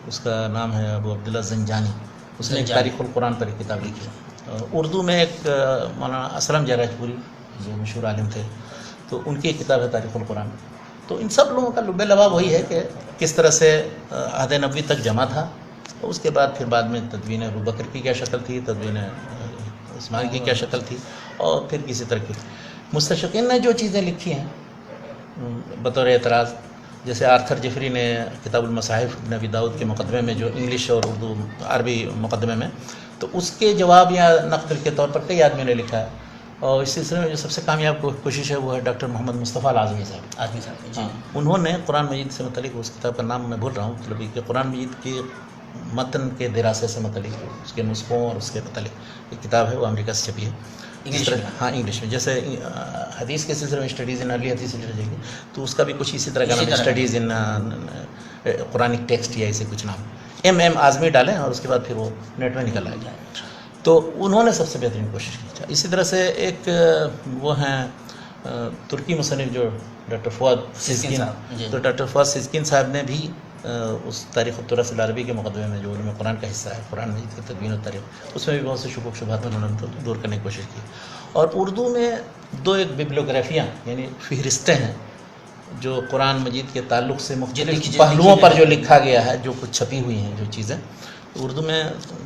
اس کا نام ہے ابو عبداللہ زنجانی, اس نے ایک تاریخ القرآن پر ایک کتاب لکھی ہے. اردو میں ایک مولانا اسلم جرائج پوری جو مشہور عالم تھے, تو ان کی ایک کتاب ہے تاریخ القرآن. تو ان سب لوگوں کا لب لباب وہی ہے کہ کس طرح سے عہد نبوی تک جمع تھا, اور اس کے بعد میں تدوین ابوبکر کی کیا شکل تھی, تدوین عثمان کی کیا شکل تھی, اور پھر کسی طرح کی. مستشرقین نے جو چیزیں لکھی ہیں بطور اعتراض, جیسے آرتھر جیفری نے کتاب المصاحف نبی داؤد کے مقدمے میں جو انگلش اور اردو عربی مقدمے میں, تو اس کے جواب یا نقد کے طور پر کئی آدمیوں نے لکھا ہے. اور اس سلسلے میں جو سب سے کامیاب کوشش ہے وہ ہے ڈاکٹر محمد مصطفیٰ العظمی صاحب. جی. انہوں نے قرآن مجید سے متعلق, اس کتاب کا نام میں بھول رہا ہوں, مطلب کہ قرآن مجید کے متن کے دراسے سے متعلق, اس کے نسخوں اور اس کے متعلق ایک کتاب ہے, وہ امریکہ سے چھپی ہے انگلش میں. ہاں انگلش میں. جیسے حدیث کے سلسلے میں اسٹڈیز ان ارلی حدیث جائے گی, تو اس کا بھی کچھ اسی طرح کا نام, اسٹڈیز ان قرآنک ٹیکسٹ یا ایسے کچھ نام, ایم اعظمی ڈالیں اور اس کے بعد پھر وہ نیٹ میں نکل آئے گا. تو انہوں نے سب سے بہترین کوشش کی. اسی طرح سے ایک وہ ہیں ترکی مصنف جو ڈاکٹر فؤاد سیزکین, تو ڈاکٹر فؤاد سیزکین صاحب نے بھی اس تاریخ التراث العربی کے مقدمے میں جو علوم قرآن کا حصہ ہے, قرآن مجید کی تدوین و تاریخ, اس میں بھی بہت سے شکوک شبہات انہوں نے دور کرنے کی کوشش کی. اور اردو میں دو ایک ببلیوگرافیاں یعنی فہرستیں ہیں جو قرآن مجید کے تعلق سے مختلف پہلوؤں پر جو لکھا گیا ہے, جو کچھ چھپی ہوئی ہیں جو چیزیں اردو میں.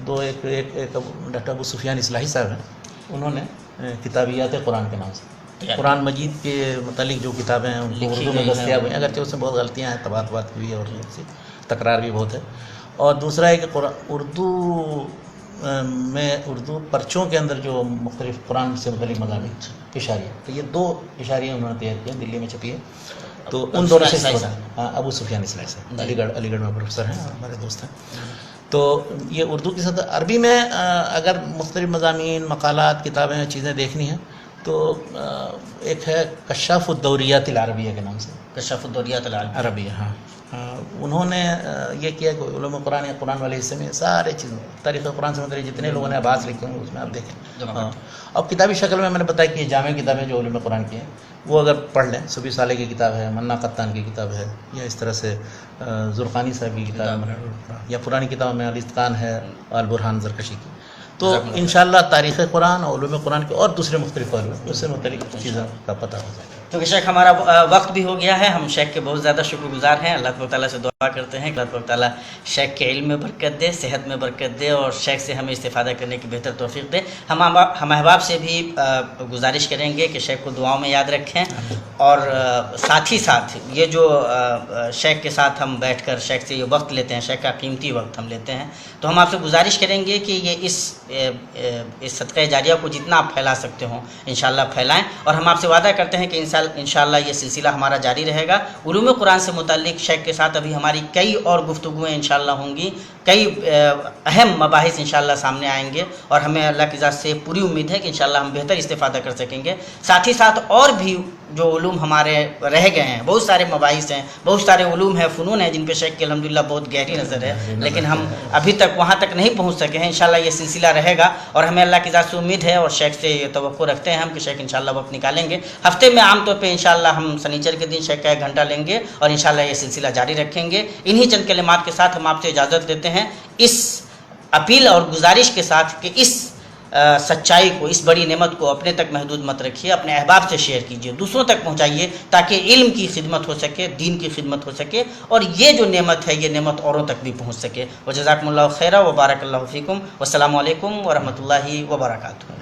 دو ایک ڈاکٹر ابو سفیان اصلاحی صاحب ہیں, انہوں نے کتابیات قرآن کے نام سے قرآن مجید کے متعلق جو کتابیں ہیں ان کو اردو میں دستیاب ہوئی ہیں, اگرچہ اس میں بہت غلطیاں ہیں, تبات ہوئی ہے اور تکرار بھی بہت ہے. اور دوسرا ہے کہ اردو پرچوں کے اندر جو مختلف قرآن سے متعلق مضامین اشاریہ, تو یہ دو اشاریہ انہوں نے تیار کیا, دلی میں چھپی ہے. تو ان دونوں سے ابو سفیان اصلاحی صاحب علی گڑھ میں پروفیسر ہیں, ہمارے دوست ہیں. تو یہ اردو کی سطح. عربی میں اگر مختلف مضامین, مقالات, کتابیں, چیزیں دیکھنی ہیں تو ایک ہے کشاف الدوریات العربیہ کے نام سے, کشاف الدوریات عربیہ. ہاں انہوں نے یہ کیا کہ علوم قرآن یا قرآن والے حصے میں سارے چیزیں تاریخ قرآن سے متعلق جتنے لوگوں نے آباس لکھے ہیں اس میں آپ دیکھیں. اب کتابی شکل میں نے بتایا کہ یہ جامع کتابیں جو علوم قرآن کی ہیں وہ اگر پڑھ لیں, سبی صالح کی کتاب ہے, منا قطان کی کتاب ہے, یا اس طرح سے زرقانی صاحب کی کتاب ہے, یا پرانی کتابوں میں الاتقان ہے, البرہان زرکشی کی. تو انشاءاللہ تاریخ قرآن اور علوم قرآن کے اور دوسرے مختلف پہلو اس سے مختلف چیزوں کا پتہ ہو جائے گا. کیونکہ شیخ ہمارا وقت بھی ہو گیا ہے, ہم شیخ کے بہت زیادہ شکر گزار ہیں. اللہ تبارک تعالیٰ سے دعا کرتے ہیں کہ اللہ تبارک تعالیٰ شیخ کے علم میں برکت دے, صحت میں برکت دے, اور شیخ سے ہمیں استفادہ کرنے کی بہتر توفیق دے. ہم احباب سے بھی گزارش کریں گے کہ شیخ کو دعاؤں میں یاد رکھیں, اور ساتھ ہی ساتھ یہ جو شیخ کے ساتھ ہم بیٹھ کر شیخ سے یہ وقت لیتے ہیں, شیخ کا قیمتی وقت ہم لیتے ہیں, تو ہم آپ سے گزارش کریں گے کہ یہ اس صدقہ جاریہ کو جتنا آپ پھیلا سکتے ہوں انشاءاللہ پھیلائیں. اور ہم آپ سے وعدہ کرتے ہیں کہ انشاءاللہ یہ سلسلہ ہمارا جاری رہے گا. علوم قرآن سے متعلق شیخ کے ساتھ ابھی ہماری کئی اور گفتگویں انشاءاللہ ہوں گی, کئی اہم مباحث انشاءاللہ سامنے آئیں گے, اور ہمیں اللہ کی ذات سے پوری امید ہے کہ انشاءاللہ ہم بہتر استفادہ کر سکیں گے. ساتھ ہی ساتھ اور بھی جو علوم ہمارے رہ گئے ہیں, بہت سارے مباحث ہیں, بہت سارے علوم ہیں, فنون ہیں جن پہ شیخ کی الحمدللہ بہت گہری نظر ہے, لیکن ہم ابھی تک وہاں تک نہیں پہنچ سکے ہیں. انشاءاللہ یہ سلسلہ رہے گا, اور ہمیں اللہ کی ذات سے امید ہے اور شیخ سے یہ توقع رکھتے ہیں ہم کہ شیخ انشاءاللہ وقت نکالیں گے. ہفتے میں عام طور پہ انشاءاللہ ہم سنیچر کے دن شیخ کا 1 گھنٹہ لیں گے, اور انشاءاللہ یہ سلسلہ جاری رکھیں گے. انہی چند کلمات کے ساتھ ہم آپ سے اجازت لیتے ہیں, اس اپیل اور گزارش کے ساتھ کہ اس سچائی کو, اس بڑی نعمت کو اپنے تک محدود مت رکھیے, اپنے احباب سے شیئر کیجیے, دوسروں تک پہنچائیے, تاکہ علم کی خدمت ہو سکے, دین کی خدمت ہو سکے, اور یہ جو نعمت ہے یہ نعمت اوروں تک بھی پہنچ سکے. وجزاکم اللہ خیرا وبارک اللہ فیکم, والسلام علیکم ورحمۃ اللہ وبرکاتہ.